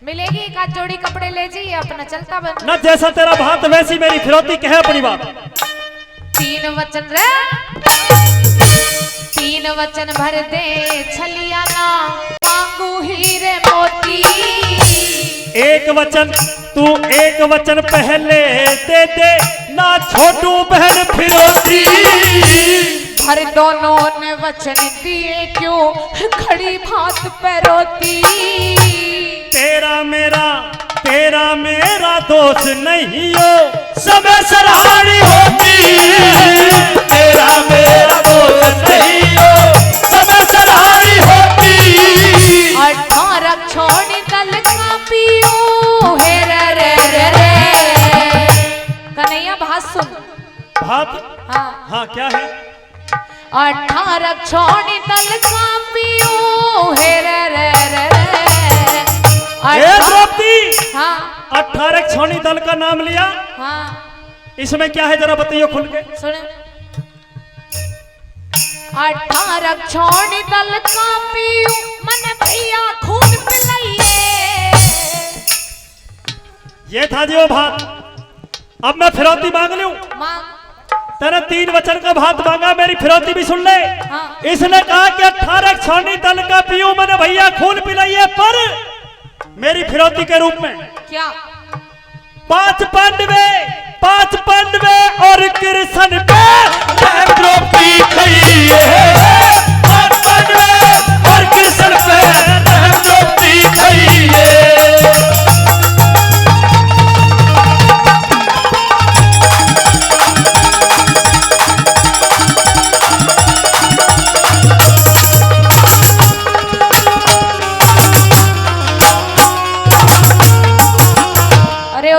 मिलेगी। एक आध जोड़ी कपड़े ले जाइए अपना चलता बन। न जैसा तेरा भात वैसी मेरी फिरौती, कहे अपनी बात। 3 वचन रे, 3 वचन भर दे छलिया ना मांगू हीरे मोती। एक वचन तू एक वचन पहले दे दे ना छोटू बहन फिरौती। भर दोनों ने वचन दिए क्यों खड़ी भात पे रोती। तेरा मेरा दोस्त नहीं हो, समय सराहनी होती। तेरा मेरा दोस्त नहीं हो, समय सराहनी होती। 18 छोड़ी दल का पियो हे रे कन्हैया भात सुन। भात? हाँ हाँ क्या है? 18 छोड़ी दल का पियो हे रे द्रौपदी। हाँ 18 छोड़ी दल का नाम लिया। हाँ इसमें क्या है जरा बताइए खुल के। सुन। 18 छोड़ी दल का पियो मन भैया खून पिलाइए। ये था जी वो भात। अब मैं फिरौती मांग लूं। मांग। तेरे 3 वचन का भात मांगा, मेरी फिरौती भी सुन ले। हाँ। इसने कहा कि 18 छोड़ी दल का पियो मैंने भैया खून पिलाइए, पर मेरी फिरौती के रूप में क्या? 5 पांडवे और कृष्ण पे द्रौपदी खाइए। 5 पांडवे और कृष्ण पे द्रौपदी खाइए।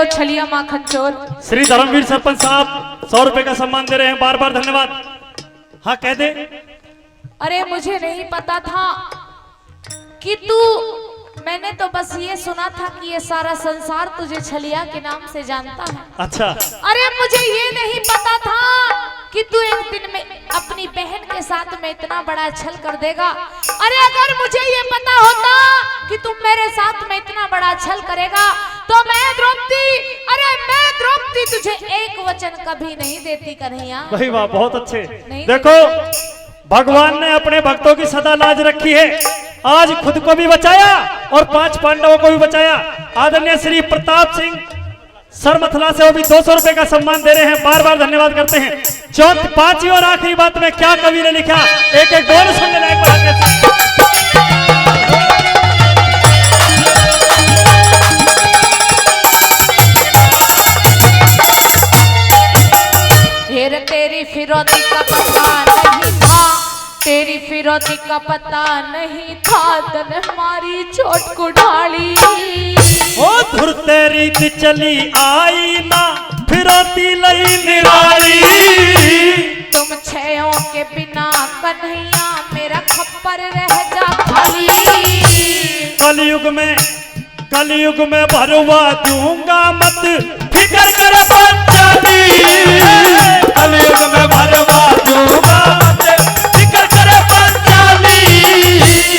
छलिया माखन चोर। श्री धर्मवीर सरपंच साहब 100 रुपए का सम्मान दे रहे हैं, बार बार धन्यवाद। हाँ कह दे। अरे मुझे नहीं पता था कि तू, मैंने तो बस ये सुना था कि ये सारा संसार तुझे छलिया के नाम से जानता है। अच्छा। अरे मुझे ये नहीं पता था कि तू एक दिन में अपनी बहन के साथ में इतना बड़ा छल कर देगा। अरे अगर मुझे ये पता होता कि तुम मेरे साथ में इतना बड़ा छल करेगा तो मैं द्रौपदी तुझे एक वचन कभी नहीं देती कन्हैया। वही वाह, बहुत अच्छे। देखो भगवान ने अपने भक्तों की सदा लाज रखी है। आज खुद को भी बचाया और 5 पांडवों को भी बचाया। आदरणीय श्री प्रताप सिंह सरमथला से वो भी 200 रुपए का सम्मान दे रहे हैं, बार बार धन्यवाद करते हैं। 5वीं और आखिरी बात में क्या कवि ने लिखा, एक बोल सुन लेना एक बार। तेरी फिरौती का पता नहीं था, तेरी फिरौती का पता नहीं था, तन हमारी चोट को ढाली। ओ धुर तेरी चली आई ना फिरौती लई निराली। तुम छयों के बिना कन्हैया मेरा खप्पर रह जा खाली। कलयुग में भरवा दूंगा मत फिकर कर पंजाबी। कलयुग में भरवा दूंगा मत फिकर कर पंजाबी।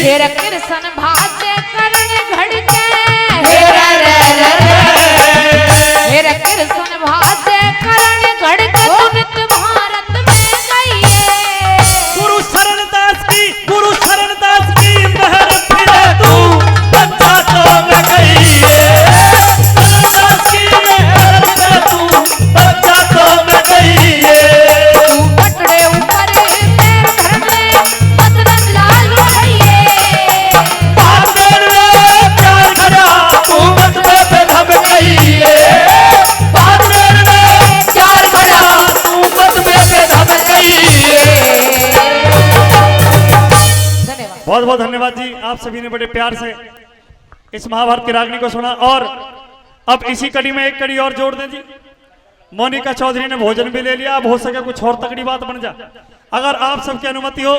तेरा कृष्ण भाजे करण घड़ के, तेरा कृष्ण भाजे करण घड़ के तुनित भारत में गई। गुरु शरण बहुत बहुत धन्यवाद जी, आप सभी ने बड़े प्यार से इस महाभारत की रागनी को सुना। और अब इसी कड़ी में एक कड़ी और जोड़ दें जी। मोनिका चौधरी ने भोजन भी ले लिया, अब हो सके कुछ और तगड़ी बात बन जा, अगर आप सबकी अनुमति हो।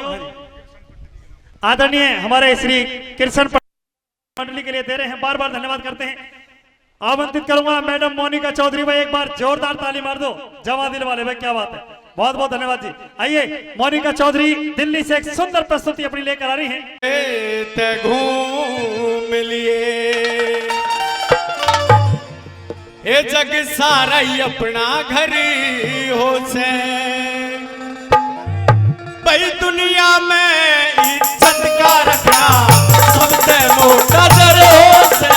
आदरणीय हमारे श्री कृष्ण मंडली के लिए दे रहे हैं, बार बार धन्यवाद करते हैं। आमंत्रित करूंगा मैडम मोनिका चौधरी भाई, एक बार जोरदार ताली मार दो, जवा दिल वाले भाई, क्या बात है, बहुत बहुत धन्यवाद जी। आइए मोनिका चौधरी दिल्ली से एक सुंदर प्रस्तुति अपनी लेकर आ रही हैं। घूम लिए ये जग सारा ही अपना घर हो से, भाई दुनिया में इज्जत का रखना सबसे मोटा दर हो से,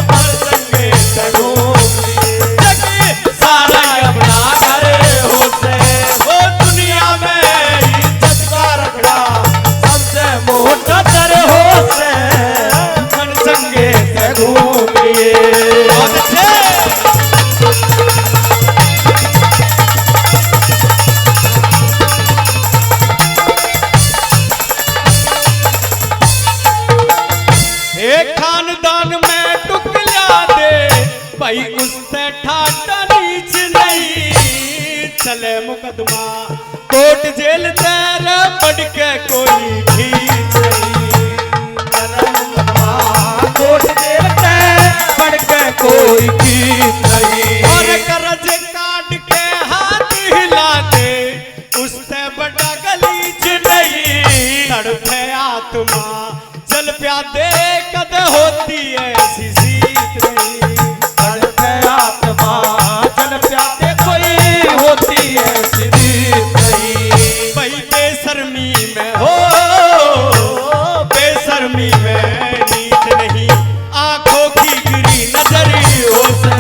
पर संगे से घूम लिए जग सारा ही अपना घर हो से, वो दुनिया में इज्जत का रखना सबसे मोटा दर हो से, मन संगे से घूम लिए। खानदान में टुकड़ा दे भाई उससे ठाटा नीच नहीं, चले मुकदमा कोर्ट जेल तेरे बढ़ के कोई खींच नहीं, चले मुकदमा कोर्ट जेल तेरे बढ़ के कोई खींच नहीं, और कर्ज काट के हाथ हिला दे उससे बड़ा गलीच नहीं, तड़पे आत्मा जल प्यादे कद होती ऐसी सीत नहीं, तड़पे आत्मा जल प्यादे कोई होती ऐसी सीत नहीं, भाई बेशर्मी में हो बेशर्मी में नीत नहीं, आंखों की गिरी नजरी हो से,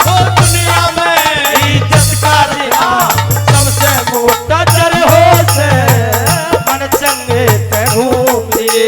हो दुनिया में इज्जत का रिहा सबसे मोटा दर हो से, मन चंगे ते घूम लिए।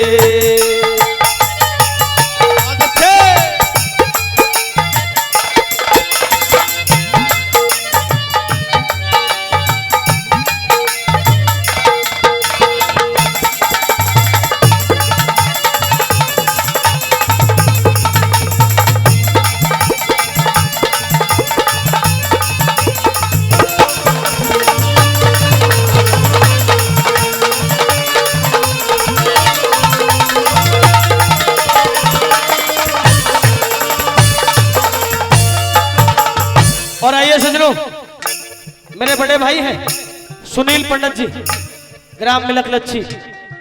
और आइए सजनों, मेरे बड़े भाई हैं सुनील पंडित जी, ग्राम मिलक लच्छी,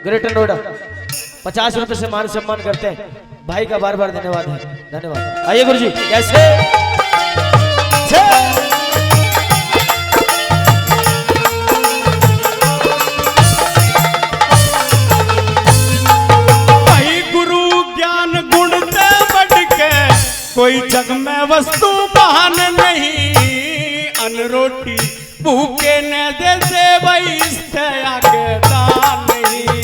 ग्रेटर नोएडा, 50 रुपए से मान सम्मान करते हैं, भाई का बार बार धन्यवाद है, धन्यवाद। आइए गुरु जी, कैसे भाई गुरु ज्ञान गुण से बढ़ के कोई जग में वस्तु बहान नहीं, अन रोटी भूखे न दे दे भाई इससे आगे दान नहीं,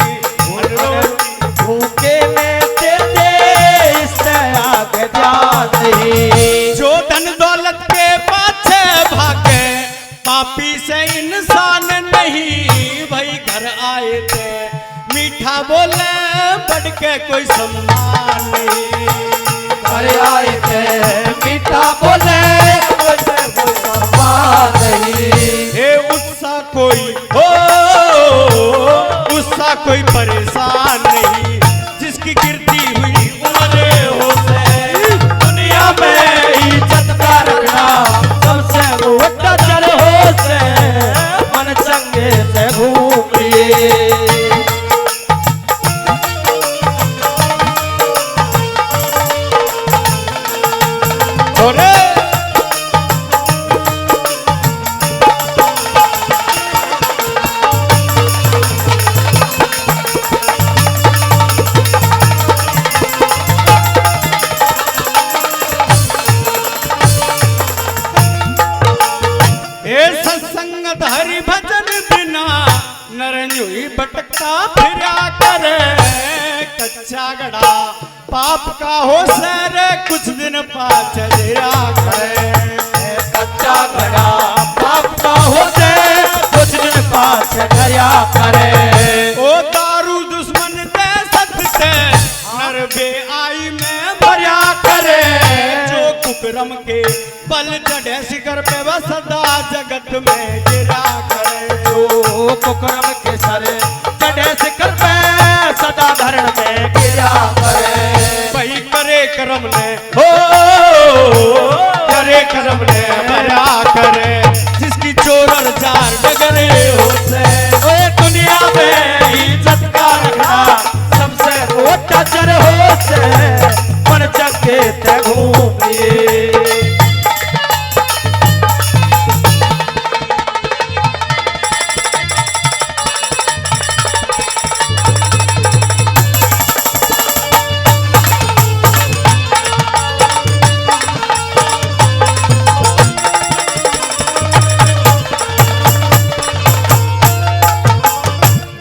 अन रोटी भूखे न दे दे इससे आगे दान नहीं, जो धन दौलत के पाछे भागे पापी से इंसान नहीं, भाई घर आए थे मीठा बोले बढ़ के कोई सम्मान नहीं, घर आए थे मीठा बोले कोई सम्मान नहीं, हे उत्साह कोई हो उत्साह कोई परेशान नहीं, जिसकी गिरती हुई उम्र हो से, दुनिया में इज्जत का रखना सबसे मोटा दर हो से, मन चंगे से घूम लिए। सत्संगत हरि भजन बिना नरन्युई भटकता फिरा करे, कच्चा गड़ा पाप का हो सर कुछ दिन पाछे दिया करे, कच्चा गड़ा पाप का हो सर कुछ दिन पाछे दिया करे, ओ दारू दुश्मन ते जगत में गिरा करे। जो कुकर्म के सर चढ़े शिखर पे सदा धरण में गिरा करे। वही करे कर्म ने हो, करे कर्म ने भरा करे। जिसकी चोर और जार डगरे होते, ओए दुनिया में इज्जत का रखना सबसे मोटा चर होते। पर चक्के ते घूमिए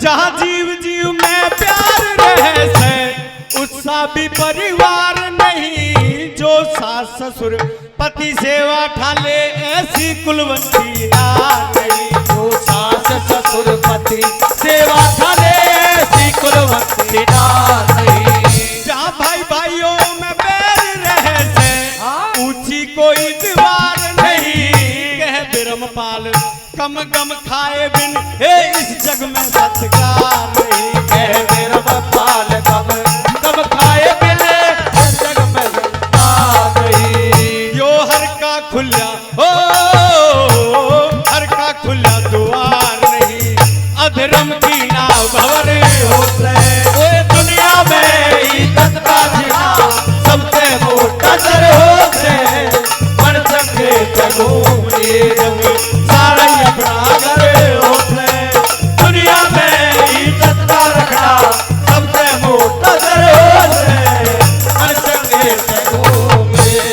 जहाँ जीव जीव में प्यार रहे से उत्साह भी परिवार नहीं। जो सास ससुर पति सेवा ठाले ऐसी कुलवंती ना नहीं। जो सास ससुर पति सेवा ठाले ऐसी कुलवंती ना नहीं। जहाँ भाई भाइयों में बैर रहे से ऊंची कोई दीवार नहीं। कह बिरमपाल कम गम खाए बिन हे इस जग में सत्कार नहीं। कह बिरमपाल कम गम खाए बिन इस जग में सत्कार नहीं। यो हर का खुला हो, हर का खुला द्वार नहीं। अधर्म की नाव भंवर होते, ओए दुनिया में इज्जत का जीना सबसे मोटा चर होते। पर चक्के ते घूमिए जग सारा ही अपना घर होते। दुनिया में इज्जत का रखना सबसे मोटा चर होते। पर चक्के ते घूमिए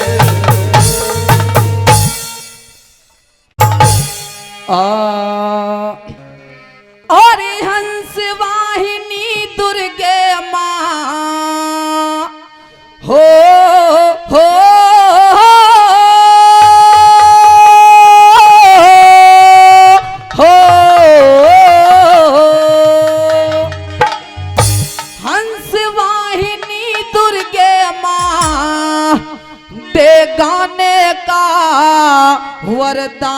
और हंस वाहिनी दुर्गे माँ हो हो हो हंस वाहिनी दुर्गे माँ दे गाने का वरदान।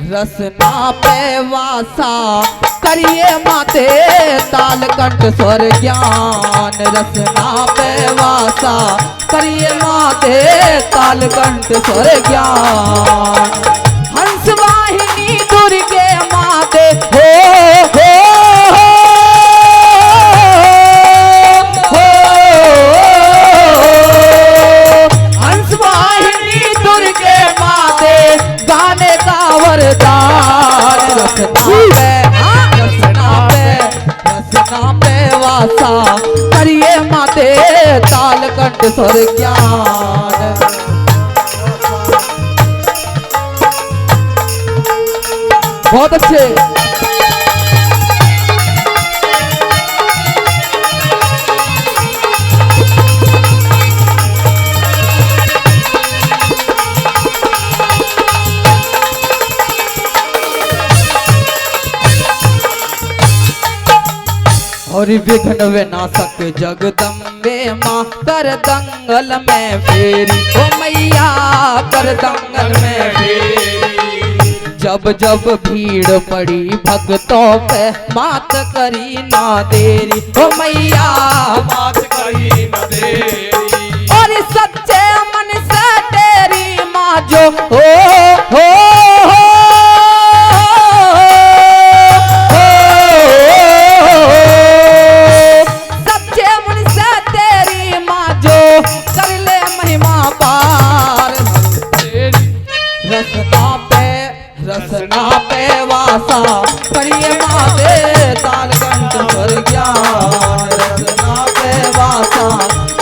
रसना पे वासा करिए माते तालकंठ स्वर ज्ञान। रसना पे वासा करिए माते तालकंठ स्वर ज्ञान। हंस वाहिनी दुर्गे माते हो हो हो हंस वाहिनी दुर्गे माते गाने का वरदान। रसना पे वासा करिए माते तालकंठ स्वर ज्ञान। बहुत अच्छे। और विघ्न विनाशक जगदम्बे माँ कर दंगल में फेरी। ओ मैया कर दंगल में फेरी। जब जब भीड़ पड़ी भक्तों पे मात करी ना देरी। ओ मैया बात कही न देरी। और सच्चे मन से तेरी माँ जो हो सच्चे मन से तेरी माँ जो कर ले महिमा पार। रसना पे वासा करिए माते तालकंठ स्वर ज्ञान। रसना पे वासा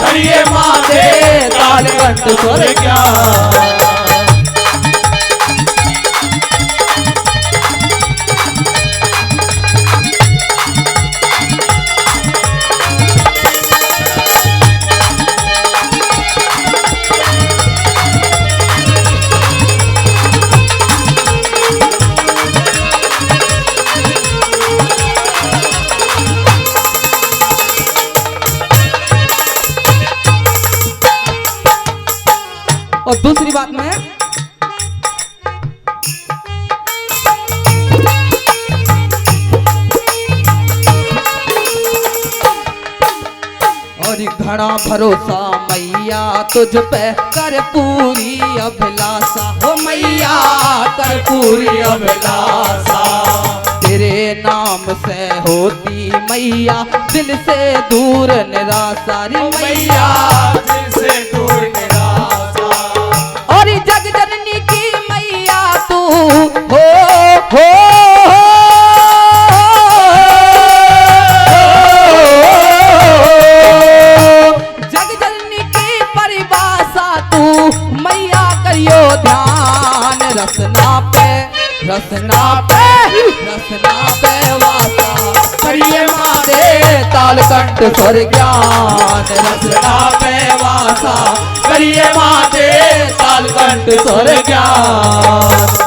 करिए माते तालकंठ स्वर ज्ञान। और दूसरी बात में और घना भरोसा मैया तुझ पे कर पूरी अभिलाषा हो मैया कर पूरी अभिलाषा तेरे नाम से होती मैया दिल से दूर निराशा रे मैया दिल से दूर निराशा और जग जननी की मैया तू हो जग जननी की परिभाषा तू मैया करियो ध्यान रसना पे वासा करिए मारे तालकंठ स्वर ज्ञान रसना पे वासा करिए माते तालकंठ स्वर ज्ञान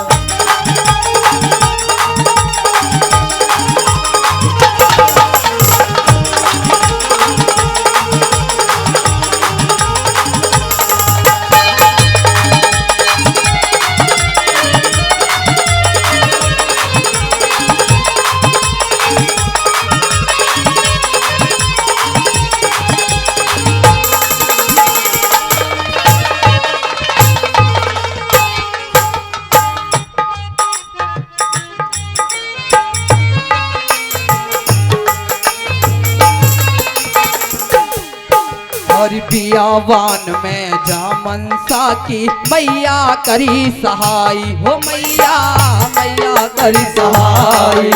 और बियावान में जामन सा की मैया करी सहाय हो मैया करी सहाय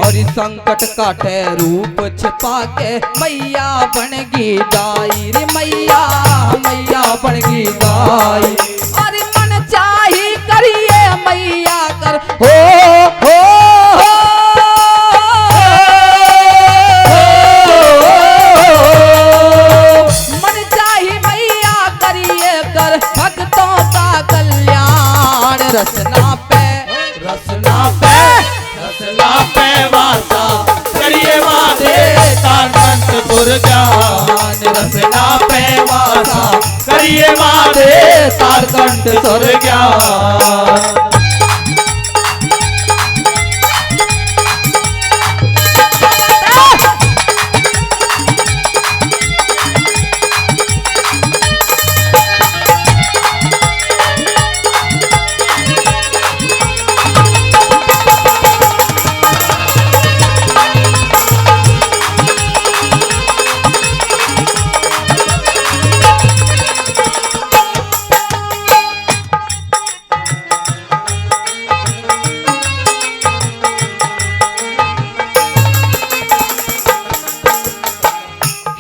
और संकट काटे रूप छिपा के मैया बनगी गाई रे मैया बनगी गाई और मन चाही करिए मैया कर हो भक्तों का कल्याण रसना पे वासा करिए माते तालकंठ स्वर ज्ञान रसना पे वासा करिए माते तालकंठ स्वर ज्ञान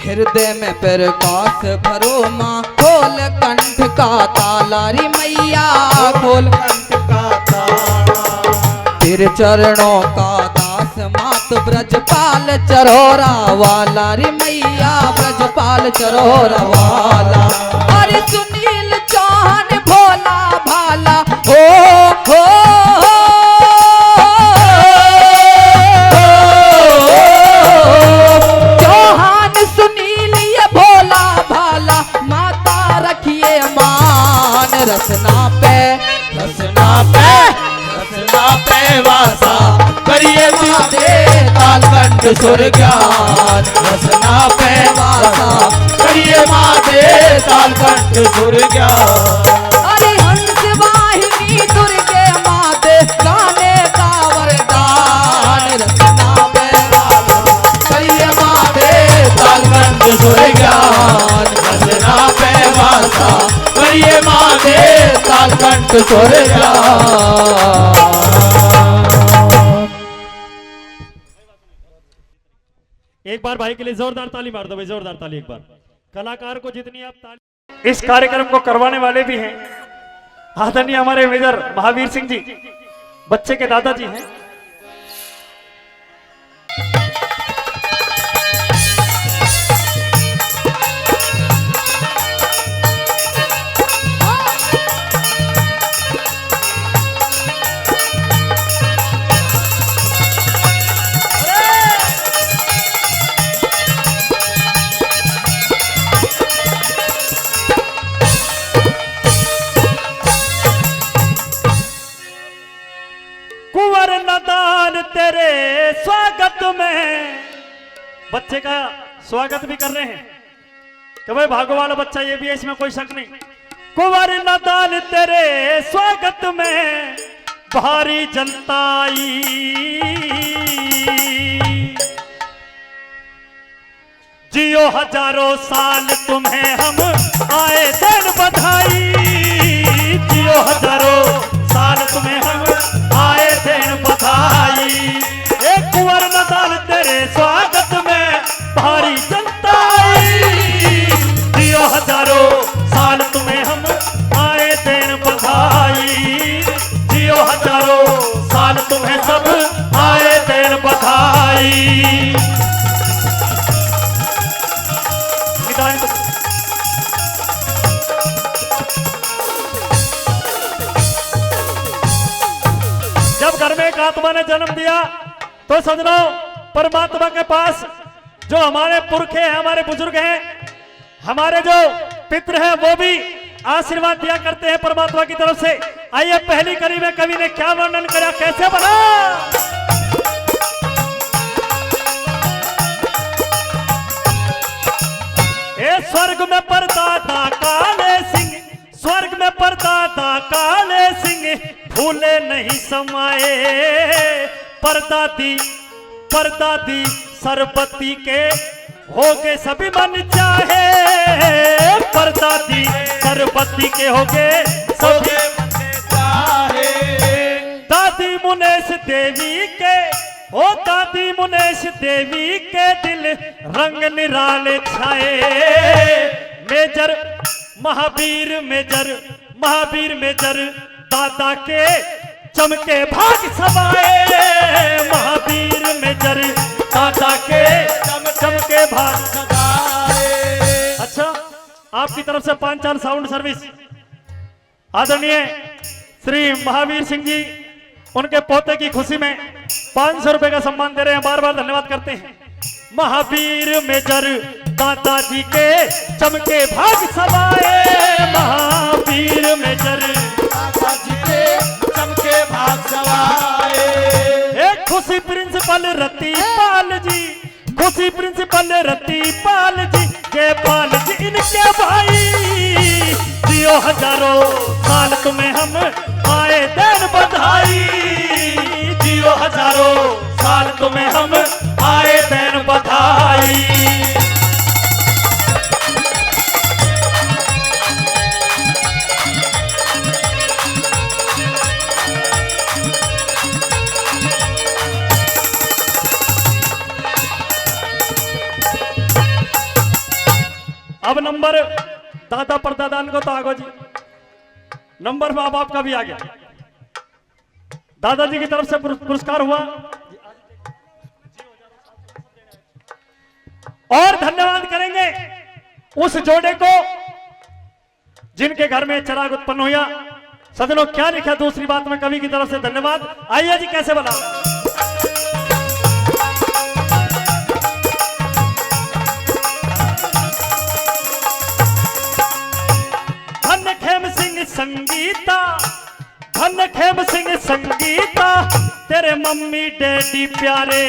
हृदय में प्रकाश भरो माँ खोल कंठ का ताला रे मैया खोल कंठ का ताला तेरे चरणों का दास मात ब्रजपाल चरोरा वाला रे मैया ब्रजपाल चरोरा वाला अरे सुनील चौहान भोला भाला हो रसना पे वासा करिए माते तालकंठ स्वर ज्ञान रसना पे वासा करिए माते तालकंठ स्वर ज्ञान अरे हंस वाहिनी दुर्गे माते गाने का वरदान रसना पे वासा करिए माते तालकंठ स्वर ज्ञान रसना पे वासा करिए माते तालकंठ स्वर ज्ञान। एक बार भाई के लिए जोरदार ताली मार दो भाई, जोरदार ताली एक बार। कलाकार को जितनी आप ताली। इस कार्यक्रम को करवाने वाले भी हैं आदरणीय हमारे मेजर महावीर सिंह जी, बच्चे के दादाजी हैं। बच्चे का स्वागत भी कर रहे हैं कि भाई भागो वाला बच्चा ये भी है, इसमें कोई शक नहीं। कुंवर नदान तेरे स्वागत में भारी जनता आई, जियो हजारों साल तुम्हें हम आए दिन बधाई, जियो हजारों साल तुम्हें हम आए दिन बधाई। एक कुंवर नदान तेरे स्वागत में भारी जनता आई, जियो हजारों साल तुम्हें हम आए दिन बधाई, जियो हजारों साल तुम्हें सब आए दिन बधाई। जब घर में एक आत्मा ने जन्म दिया तो सजनों, परमात्मा के पास जो हमारे पुरखे हैं, हमारे बुजुर्ग हैं, हमारे जो पितृ हैं, वो भी आशीर्वाद दिया करते हैं परमात्मा की तरफ से। आइए पहली कड़ी में कवि ने क्या वर्णन करा, कैसे बना। स्वर्ग में परदादा काले सिंह, स्वर्ग में परदादा काले सिंह भूले नहीं समाए, परदादी परदादी सरबती के होगे सभी मन चाहे, परदादी सरबती के होगे सभी मन चाहे। दादी मुनेश देवी के, ओ दादी मुनेश देवी के दिल रंग निराले छाए, major Mahavir major, Mahavir major दादा के चमके भाग समाए, महावीर मेजर दादा के चमके भाग समाए। अच्छा, आपकी तरफ से 5-4 साउंड सर्विस आदरणीय श्री महावीर सिंह जी, उनके पोते की खुशी में 500 रुपए का सम्मान दे रहे हैं। बार बार धन्यवाद करते हैं। महावीर मेजर दादाजी के चमके भाग समाए, महावीर मेजर दादाजी के चमके भाग समाए। एक खुशी प्रिंसिपल रतिपाल जी, खुशी प्रिंसिपल रतिपाल जी, जयपाल जी इनके भाई, जियो हजारों साल तुम्हें हम आए दिन बधाई, जियो हजारों साल तुम्हें हम आए दिन बधाई। अब नंबर दादा परदादान को तो आगो जी, नंबर माँ बाप का भी आ गया। दादाजी की तरफ से पुरस्कार हुआ और धन्यवाद करेंगे उस जोड़े को जिनके घर में चिराग उत्पन्न हुआ। सदनों क्या लिखा दूसरी बात में कवि की तरफ से धन्यवाद। आइए जी, कैसे बना। धन खेम सिंह संगीता, धन खेम सिंह संगीता, तेरे मम्मी डैडी प्यारे,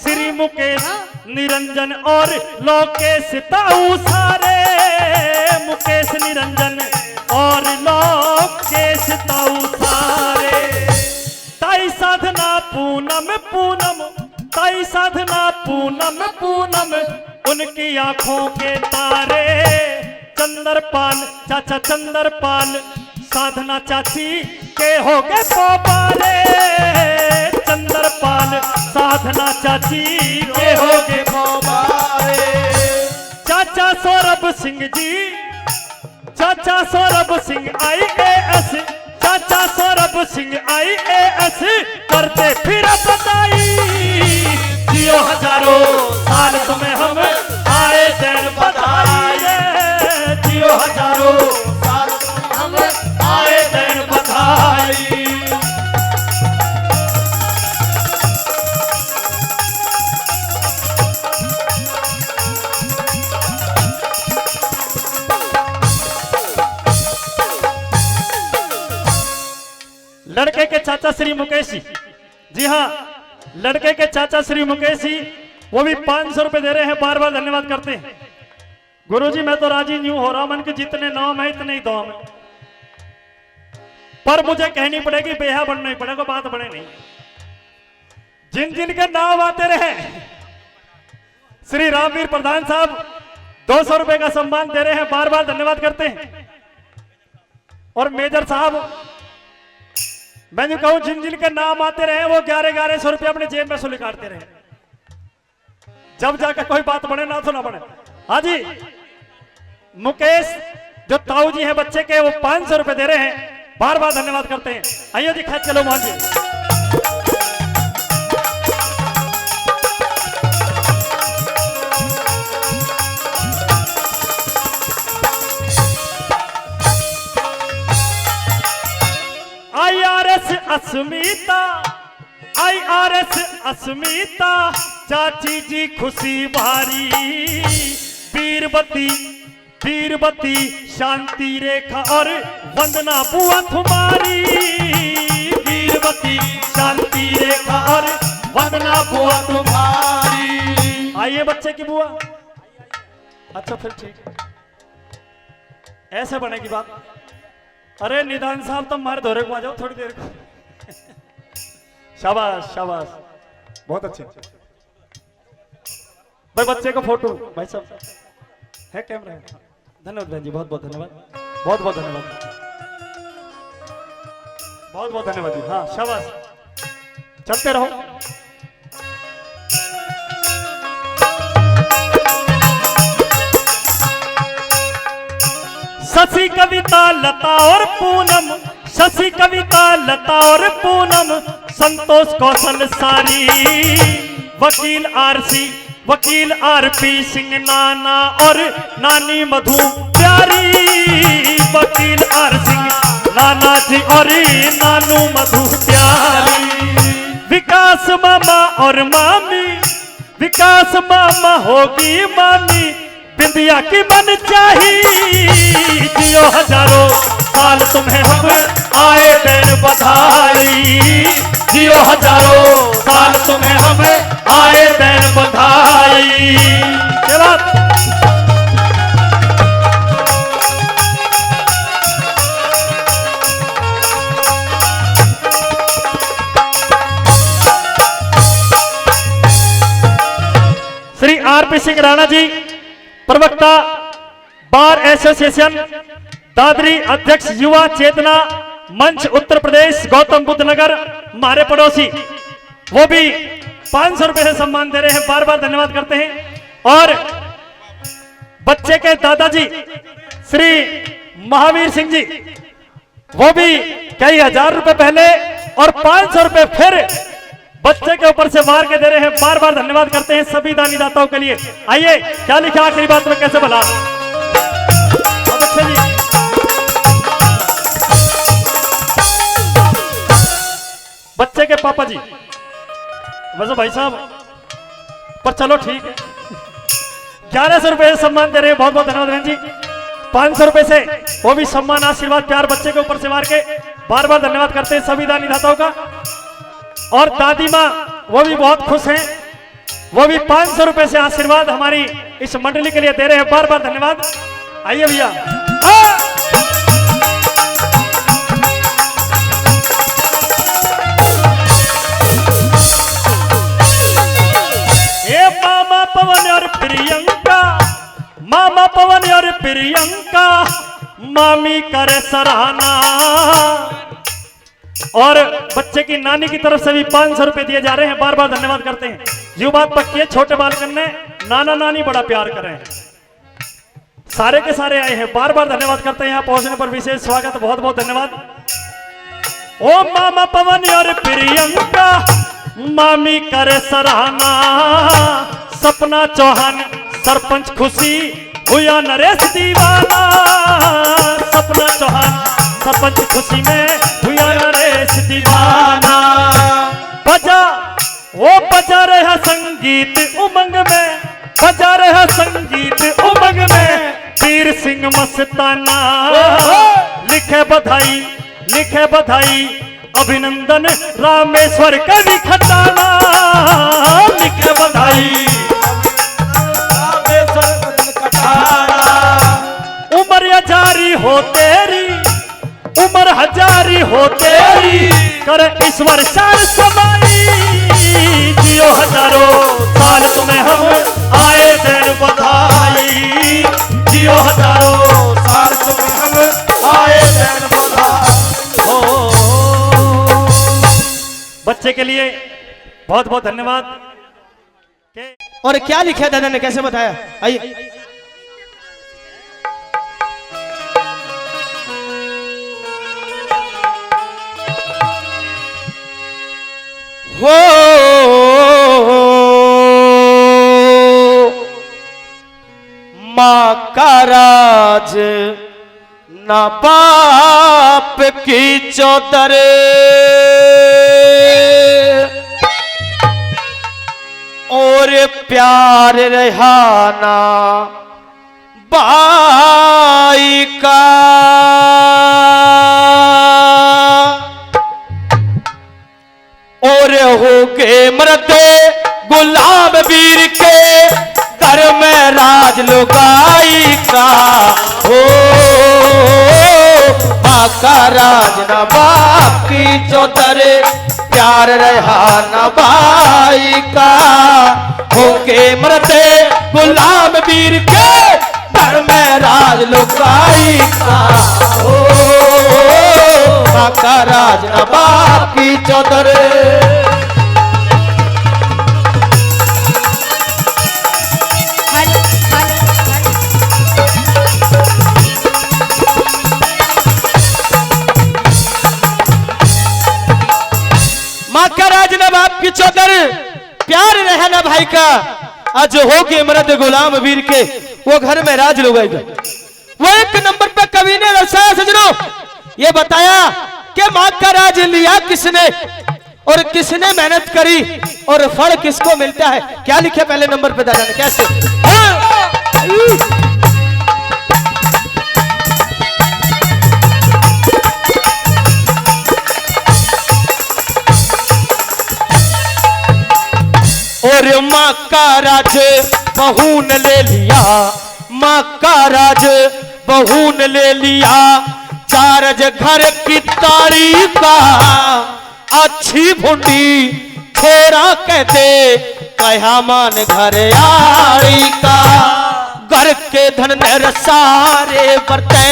श्री मुकेश निरंजन और लोकेश ताऊ सारे, मुकेश निरंजन और लोकेश ताऊ सारे। ताई साधना पूनम पूनम, ताई साधना पूनम पूनम, उनकी आंखों के तारे, चंद्रपाल चाचा चंद्रपाल, साधना चाची के हो गए पोपारे, चंद्रपाल साधना चाची के हो गए पोपारे। चाचा सौरभ सिंह जी, चाचा सौरभ सिंह IAS, चाचा सौरभ सिंह IAS, करते फिर बताई, जियो हजारों साल तुम्हें हम आए दिन बधाई, जियो हजारों साल हम आए दिन बधाई। लड़के के चाचा श्री मुकेश जी, जी हाँ, लड़के के चाचा श्री मुकेश जी वो भी 500 रुपए दे रहे हैं, बार बार धन्यवाद करते हैं। गुरुजी मैं तो राजी न्यू हो रहा मन के जितने नाम है इतने ही दाम है, पर मुझे कहनी पड़ेगी, बेहा बनना ही पड़ेगा, बात बने नहीं। जिन जिन के नाम आते रहे, श्री रामवीर प्रधान साहब 200 रुपए का सम्मान दे रहे हैं, बार बार धन्यवाद करते हैं। और मेजर साहब मैं जो कहूं जिन जिन के नाम आते रहे वो 1100 रुपए अपने जेब में से निकालते रहे, जब जाकर कोई बात बने ना तो ना बने। हाँ जी, मुकेश जो ताऊ जी हैं बच्चे के, वो 500 रुपए दे रहे हैं, बार बार धन्यवाद करते हैं। आइए जी खैर चलो मोहन जी। IRS अस्मिता चाची जी खुशी भारी, वीरवती शांति रेखा और वंदना बुआ तुम्हारी, वीरवती शांति रेखा और वंदना बुआ तुम्हारी। आइए बच्चे की बुआ, अच्छा फिर ठीक है, ऐसे बनेगी बात। अरे निदान साहब तुम हमारे दौरे को आ जाओ थोड़ी देर को। शाबाश शाबाश, बहुत अच्छे भाई। बच्चे का फोटो भाई साहब है, कैमरा है। धन्यवाद बहन जी, बहुत बहुत धन्यवाद, बहुत बहुत धन्यवाद, बहुत बहुत धन्यवाद जी। हाँ शाबाश, चलते रहो। शशि कविता लता और पूनम, शशि कविता लता और पूनम, संतोष कौशल सारी, वकील आरपी सिंह नाना और नानी मधु प्यारी, वकील आर सिंह नाना जी और नानू मधु प्यारी। विकास मामा और मामी, विकास मामा होगी मामी, बिंदिया की मन चाहिए, जियो हजारों साल तुम्हें हम आए दिन बधाई, जियो हजारों साल तुम्हें हम आए दिन बधाई। ये बात श्री आरपी सिंह राणा जी, प्रवक्ता बार एसोसिएशन दादरी, अध्यक्ष युवा चेतना मंच उत्तर प्रदेश गौतम बुद्ध नगर, हमारे पड़ोसी, वो भी 500 रुपए से सम्मान दे रहे हैं, बार बार धन्यवाद करते हैं। और बच्चे के दादाजी श्री महावीर सिंह जी, वो भी कई हजार रुपए पहले और 500 रुपए फिर बच्चे के ऊपर से मार के दे रहे हैं, बार बार धन्यवाद करते हैं सभी दानी दाताओं के लिए। आइए क्या लिखा आखिरी बात में, कैसे भला। अच्छा जी, बच्चे के पापा जी, वैसे भाई साहब, पर चलो ठीक है, 1100 रुपए सम्मान दे रहे हैं, बहुत बहुत धन्यवाद बहन जी। 500 रुपए से वो भी सम्मान, आशीर्वाद, प्यार बच्चे के ऊपर से मार के, बार बार धन्यवाद करते हैं सभी दानी दाताओं का। और दादी माँ वो भी बहुत खुश हैं, वो भी 500 रुपए से आशीर्वाद हमारी इस मंडली के लिए दे रहे हैं, बार बार धन्यवाद। आइए भैया, ये मामा पवन और प्रियंका, मामा पवन और प्रियंका, मामी करे सराहना। और बच्चे की नानी की तरफ से भी 500 रुपए दिए जा रहे हैं, बार बार धन्यवाद करते हैं। जो बात पक्की है, छोटे बालकन ने नाना नानी बड़ा प्यार कर रहे हैं, सारे के सारे आए हैं, बार बार धन्यवाद करते हैं। यहाँ पहुंचने पर विशेष स्वागत, बहुत बहुत धन्यवाद। ओ मामा पवन और प्रियंका, मामी करे सराहना। सपना चौहान सरपंच खुशी हुआ नरेश दीवाना, सपना चौहान सरपंच खुशी में हुआ नरेश दीवाना। बजा वो बजा रहा संगीत उमंग में, बजा रहा संगीत उमंग में, वीर सिंह मस्ताना। लिखे बधाई अभिनंदन रामेश्वर कवि खटाना, लिखे बधाई जारी हो तेरी, उम्र हजारी हो तेरी, कर ईश्वर सार समाई, जियो हजारों साल तुम्हें हम आए दिन बधाई, जियो हजारों साल तुम्हें हम आए दिन बधाई। बच्चे के लिए बहुत बहुत धन्यवाद। और क्या लिखा दादा ने, कैसे बताया, आइए। हो माँ का राज ना बाप की चौधर, और प्यार रहाना बाई का, और हो गए मरते गुलाम वीर के, घर में राज लुगाई का। हो माँ का राज न बाप की चौधर, प्यार रहा न भाई का, हो गए मरते गुलाम वीर के, घर में राज लुगाई का। हो माँ का राज न बाप की चौधर। माँ का राज न बाप की चौधर, प्यार रहे ना भाई का, आज हो के मर्द गुलाम वीर के, वो घर में राज लुगाएगा। वो एक नंबर पे कवि ने दर्शाया सजनों, ये बताया कि माँ का राज लिया किसने और किसने मेहनत करी और फल किसको मिलता है। क्या लिखे पहले नंबर पे दादा ने, कैसे? और माँ का राज बहू ने ले लिया, माँ का राज बहू ने ले लिया, चारज घर की ताड़ी का, अच्छी भुंडी छोरा कहते, कहा मान घर आड़ी का। घर के धन ने सारे बरते,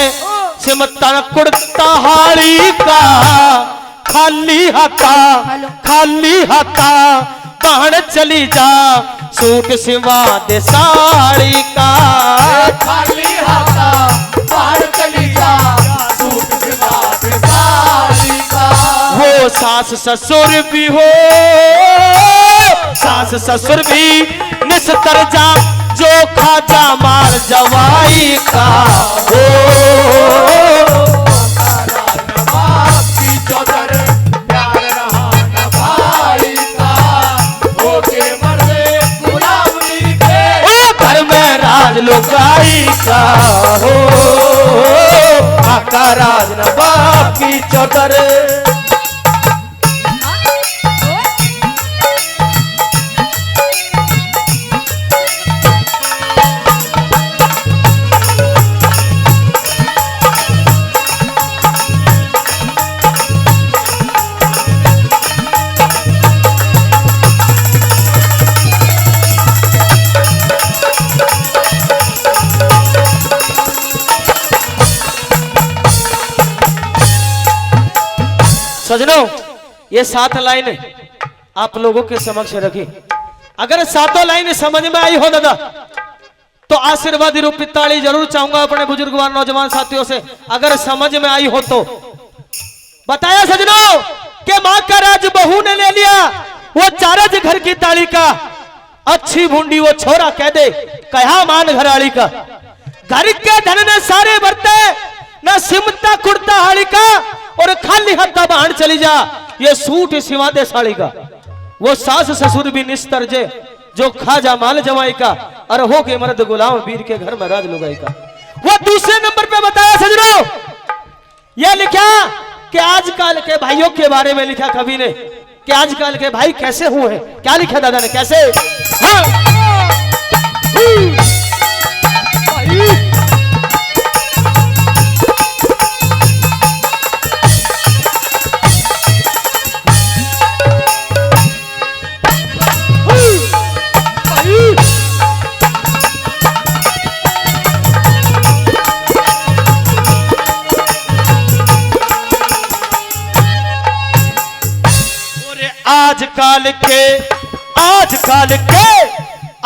सिमतन कुड़ता हाड़ी का, खाली हाथा बाहर चली जा, सूट सिवा दे साड़ी का। खाली हाथा बाहर चली जा, सूट सिवा दे साड़ी का। वो सास ससुर भी हो, सास ससुर भी निस्तर जा, जो खाजा मार जवाई का। हो लुगाई का। हो आका राज न बाप की चौधर। सजनों, ये 7 लाइन आप लोगों के समक्ष रखी। अगर 7 लाइन समझ में आई हो दादा, तो आशीर्वाद रूपी ताली जरूर चाहूंगा अपने बुजुर्गवान नौजवान साथियों से। अगर समझ में आई हो तो बताया सजनों कि माँ का राज बहू ने ले लिया, वो चारज घर की ताली का, अच्छी भूंडी वो छोरा कह दे, कहा मान घराड़ी का। घर के धन ने सारे बरते, न सिमता कुड़ता हाड़ी का, और खाली हत्ता बाहर चली जा, ये सूट सिवा दे साड़ी का। वो सास ससुर भी निस्तर जे, जो खाजा माल जमाई का, और हो के मर्द गुलाम वीर के घर में राज लुगाई का। वो दूसरे नंबर पे बताया सजनों, ये लिखा कि आजकल के भाइयों के बारे में लिखा कवि ने कि आजकल के भाई कैसे हुए हैं। क्या लिखा दादा ने, कैसे? हाँ।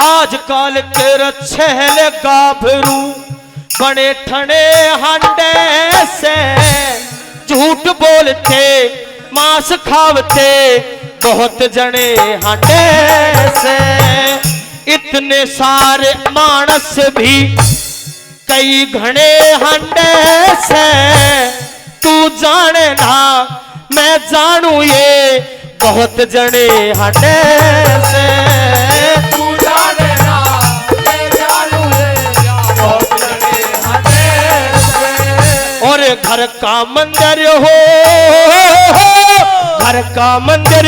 आजकल के रछेल गाभरू बने ठने हांडे से झूठ बोलते मांस खावते बहुत जने हांडे से इतने सारे मानस भी कई घने हांडे से तू जाने ना मैं जानू ये बहुत जने हांडे से तू जाने ना मैं जानू ये बहुत जने हांडे से। और घर का मंदिर हो घर का मंदिर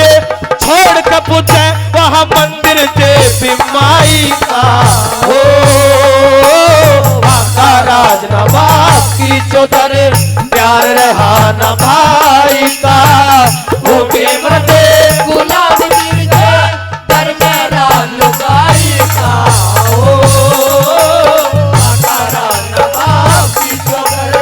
छोड़ के पूछे वहाँ मंदिर देवी माई का हो का राज नवाब की चौधर प्यार रहा न भाई का हो के मरते गुलाब गिरते पर मेरा लुगाई का हो आकारा नवाब की चौधर।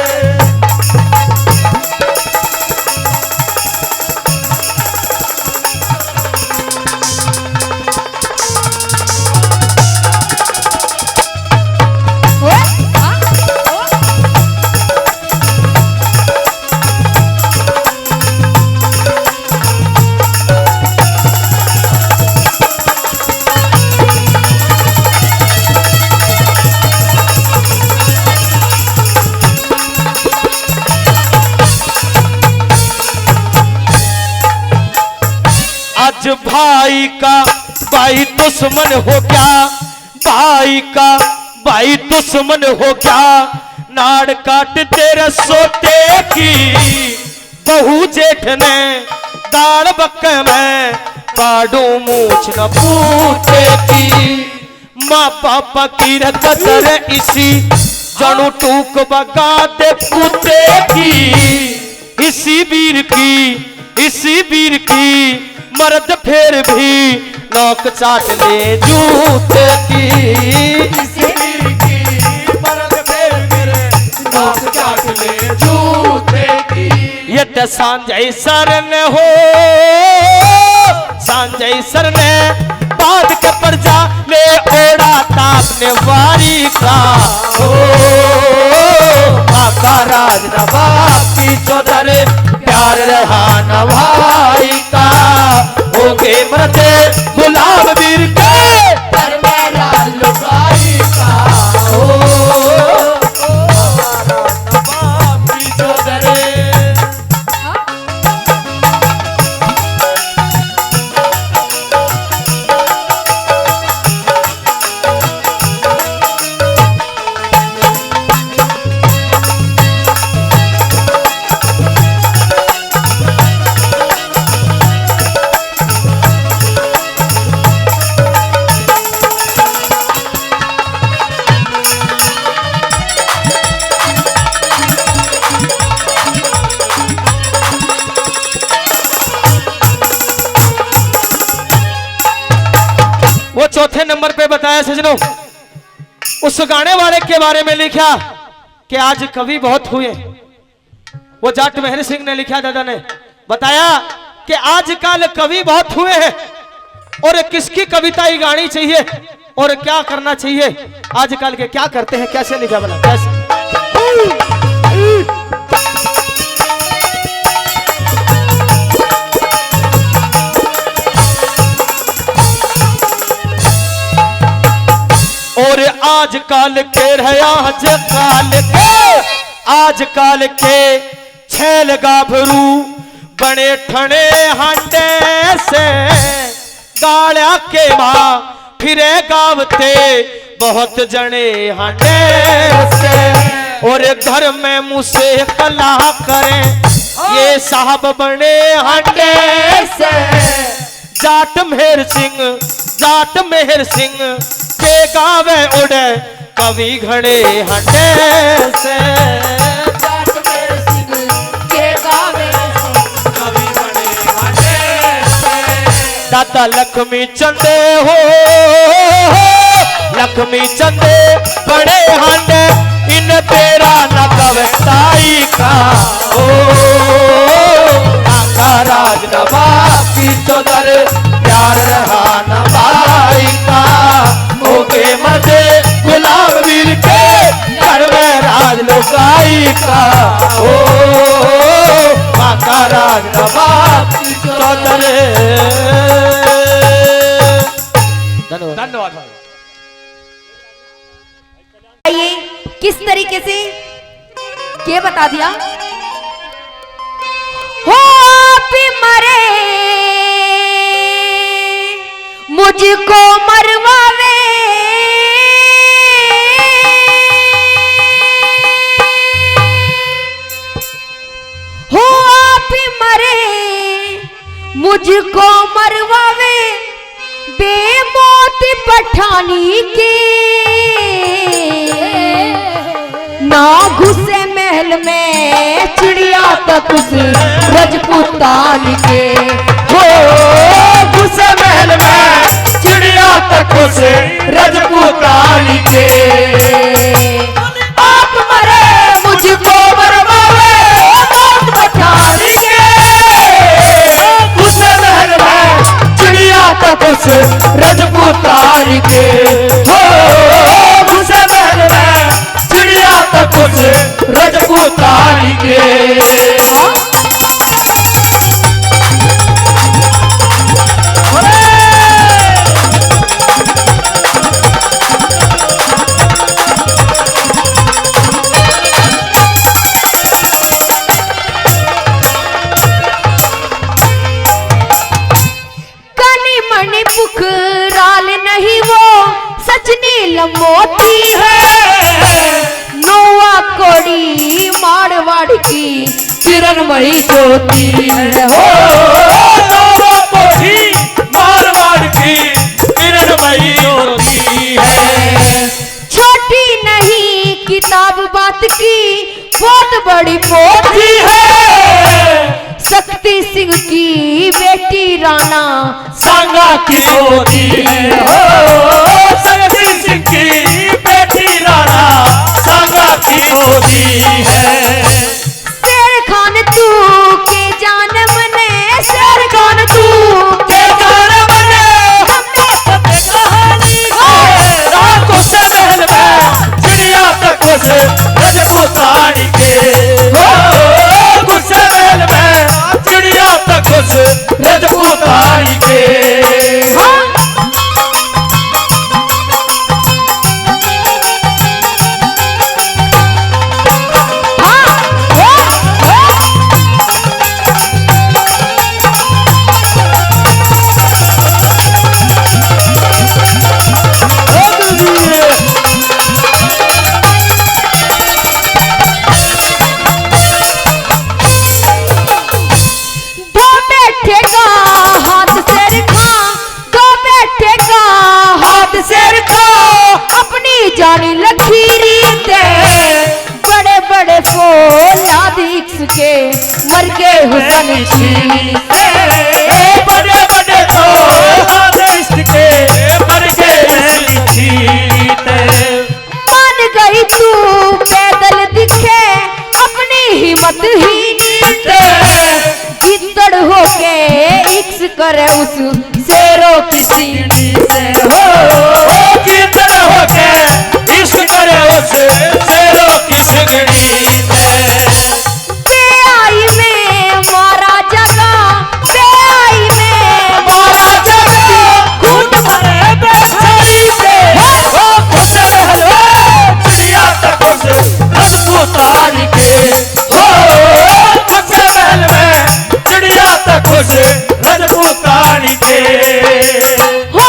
आज भाई का भाई दुश्मन हो गया भाई का भाई दुश्मन हो गया नाड़ काट तेरे सोते की बहू जेठ ने दाल बक्के में पाडू मूछ न पूछे की माँ पापा की कदर इसी जनू टूक बगा दे पूते की इसी वीर की मर्द फिर भी नौक चाट ले जूते की इसी की मर्द फिर मेरे नौक चाट ले जूते की। ये तो संजय सर ने हो संजय सर ने बाद के परजा ले ओढ़ा तापने वारी का हो का राज नवाब की चौधर प्यार रहा न भाई का हो गए मरते गुलाब वीर के पर मेरा लुगाई का हो नवाब की चौधर। वो चौथे नंबर पे बताया सजनों उस गाने वाले के बारे में लिखा कि आज कवि बहुत हुए वो जाट मेहर सिंह ने लिखा दादा ने बताया कि आजकल कवि बहुत हुए हैं और किसकी कविता ही गानी चाहिए और क्या करना चाहिए आजकल के क्या करते हैं कैसे लिखा बना कैसे और आजकल के छेल गाभरू बने ठने हांडे से गाड़ा के माँ फिरे गावते बहुत जने हांडे से और घर में मुझसे कला करें ये साहब बने हांडे से जाट मेहर सिंह के गावे उड़े कवि घड़े हटे से जाट मेहर सिंह के गावे कवि घड़े हटे से। दादा लक्ष्मी चंदे हो लक्ष्मी चंदे बड़े हांडे इन तेरा न कविताई का ओ राज नवाब की चौधर भाई का ओ माता राज नवाब चौधरी। धन्यवाद धन्यवाद भाई। ये किस तरीके से क्या बता दिया। हो भी मरे मुझको मरवावे हो भी मरे मुझको मरवावे बेमौत पठानी के ना घुसे महल में चिड़िया तक उसे रजपूतान के हो घुसे महल में चिड़िया तक उसे रजपूतान के। आप मरे मुझको मरवावे मौत पठानी के घुसे महल में चिड़िया तक उसे रजपूतान के। हो घुसे महल में चिड़िया तक उसे रजपूतान के। कनी मणि पुखराल नहीं वो सजनी लमोती है नोआ कोड़ी मारवाड़ की किरणमयी ज्योति है। हो नौवा कोठी मारवाड़ की किरणमयी ज्योति है। छोटी नहीं किताब बात की बहुत बड़ी पोथी है शक्ति सिंह की बेटी राणा सांगा की होती है। हो शक्ति सिंह की बेटी राणा सांगा की होती है। शेर खान तू के जान मने शेर खान तू के जान बने हमने कहानी रात को से महल में चिड़िया तक से रजपूतान के। हो गुस्से महल में चिड़िया तक से रजपूतान के। जानी लखीरी ते बड़े बड़े फौलाद इक्स के मर गए हुसन छीन से बड़े बड़े तो आदेश के मर गए छीनते। मान गई तू पैदल दिखे अपनी हिम्मत ही नीते गिद्दड़ होके इक्स करे उस शेरों की सीढ़ी से। हो गिद्दड़ होके इश्क करे उस शेरों की सिगड़ी में। बेआई में मारा जगा बेआई में मारा जगा खून भरे बेचारी से हो गुस्से महल चिड़िया तक उसे रजपूतान के। हो गुस्से महल में चिड़िया तक उसे रजपूतान के। हो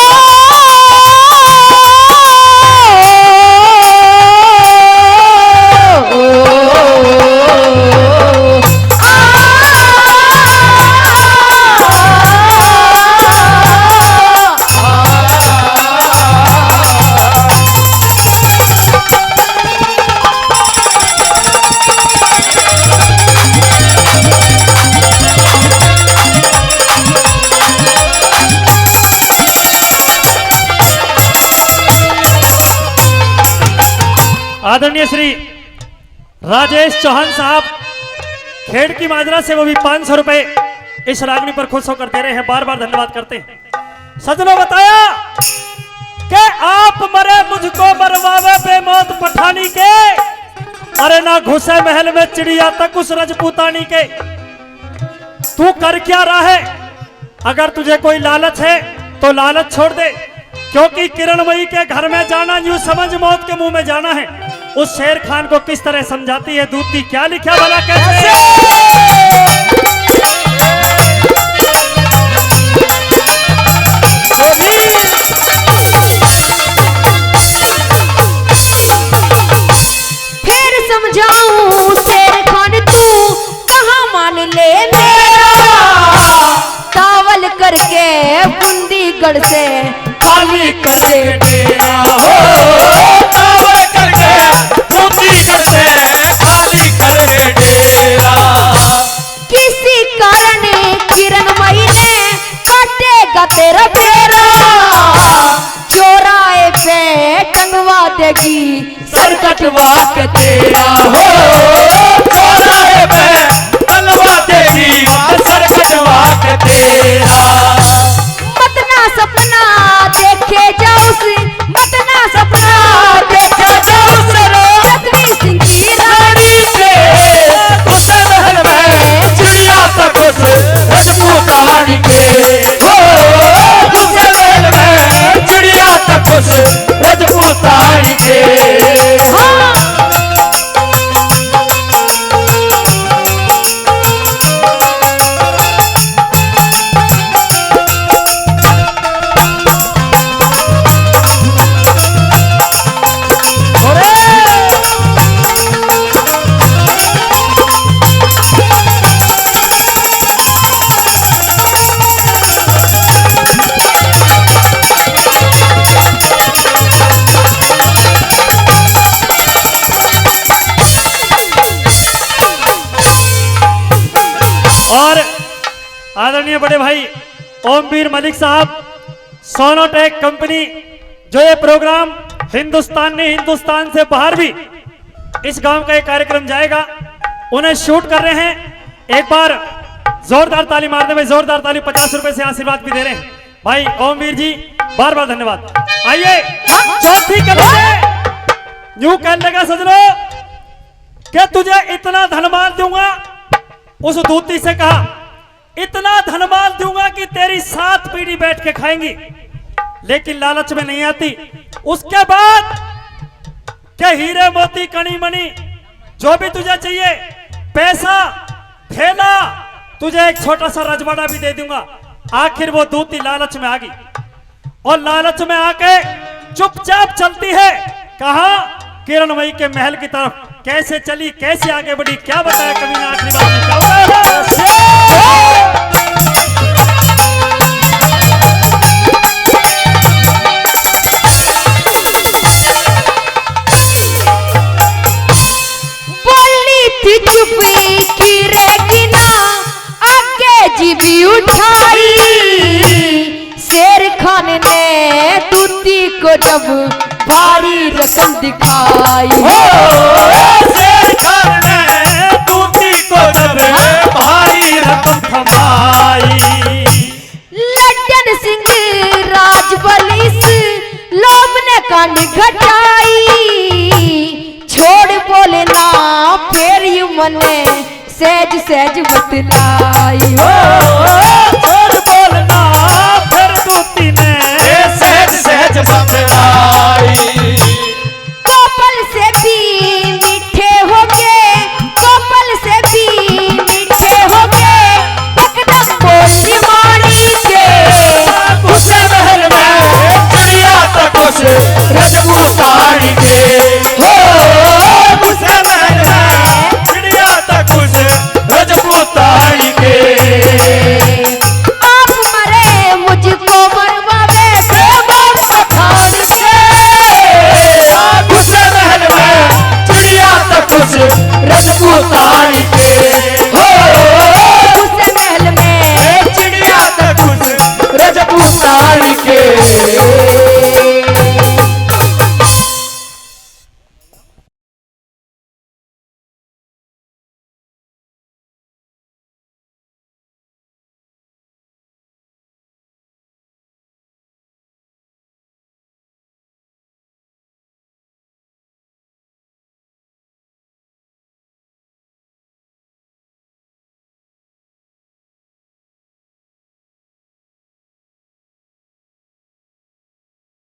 आदरणीय श्री राजेश चौहान साहब खेड़ की माजरा से वो भी 500 रुपए इस रागनी पर खुश होकर दे रहे हैं। बार बार धन्यवाद करते हैं। सजनों बताया कि आप मरे मुझको मरवावे बेमौत पठानी के अरे ना घुसे महल में चिड़िया तक उस रजपूतानी के। तू कर क्या रहा है? अगर तुझे कोई लालच है तो लालच छोड़ दे, क्योंकि किरणमयी के घर में जाना यूं समझ मौत के मुंह में जाना है। उस शेर खान को किस तरह समझाती है दूती, क्या लिखा भला कैसे? फिर समझाऊं शेर खान तू कहाँ मान ले मेरा, तावल करके बूंदीगढ़ से खाली कर दे डेरा हो, तावल करके बूंदीगढ़ से खाली कर दे डेरा। किसी कारण किरणमयी ने काटेगा तेरा फेरा, चौराहे पे टंगवा देगी सर कटवा के तेरा हो, चौराहे पे टंगवा देगी सर कटवा के तेरा। मत ना सपना देखे जाओ मत ना सपना देखे जाओ रघुवीर सिंह की रानी से उस महल में चिड़िया तक उस रजपूतानी के हो, उस महल में चिड़िया तक उस रजपूतानी के। हाँ। और आदरणीय बड़े भाई ओमवीर मलिक साहब, सोनोटेक कंपनी, जो ये प्रोग्राम हिंदुस्तान नहीं हिंदुस्तान से बाहर भी इस गांव का एक कार्यक्रम जाएगा, उन्हें शूट कर रहे हैं। एक बार जोरदार ताली मारने में, जोरदार ताली, 50 रुपए से आशीर्वाद भी दे रहे हैं भाई ओमवीर जी, बार बार धन्यवाद। आइए चौथी कड़ी से यूं कहने लगा सजनो कि तुझे इतना धनमाल दूंगा, उस दूती से कहा इतना धनमाल दूंगा कि तेरी 7 पीढ़ी बैठ के खाएंगी, लेकिन लालच में नहीं आती। उसके बाद क्या हीरे मोती कणी मणि जो भी तुझे चाहिए, पैसा थैला, तुझे एक छोटा सा रजवाड़ा भी दे दूंगा। आखिर वो दूती लालच में आ गई और लालच में आके चुपचाप चलती है कहा किरणमयी के महल की तरफ। कैसे चली, कैसे आगे बढ़ी, क्या बताया कभी ना आखिरी बात में क्या बताया? बोली थी चुपी की रेगी ना, आगे जीबी उठाई, शेर खान ने दूती को जब भारी रकम दिखाई। शेर खान ने दूती को जब भारी रकम थमाई, लड्डन सिंह राजबली से लोभ ने कांड घटाई, छोड़ बोले ना फिर यू मने सहज सहज बतलाई हो।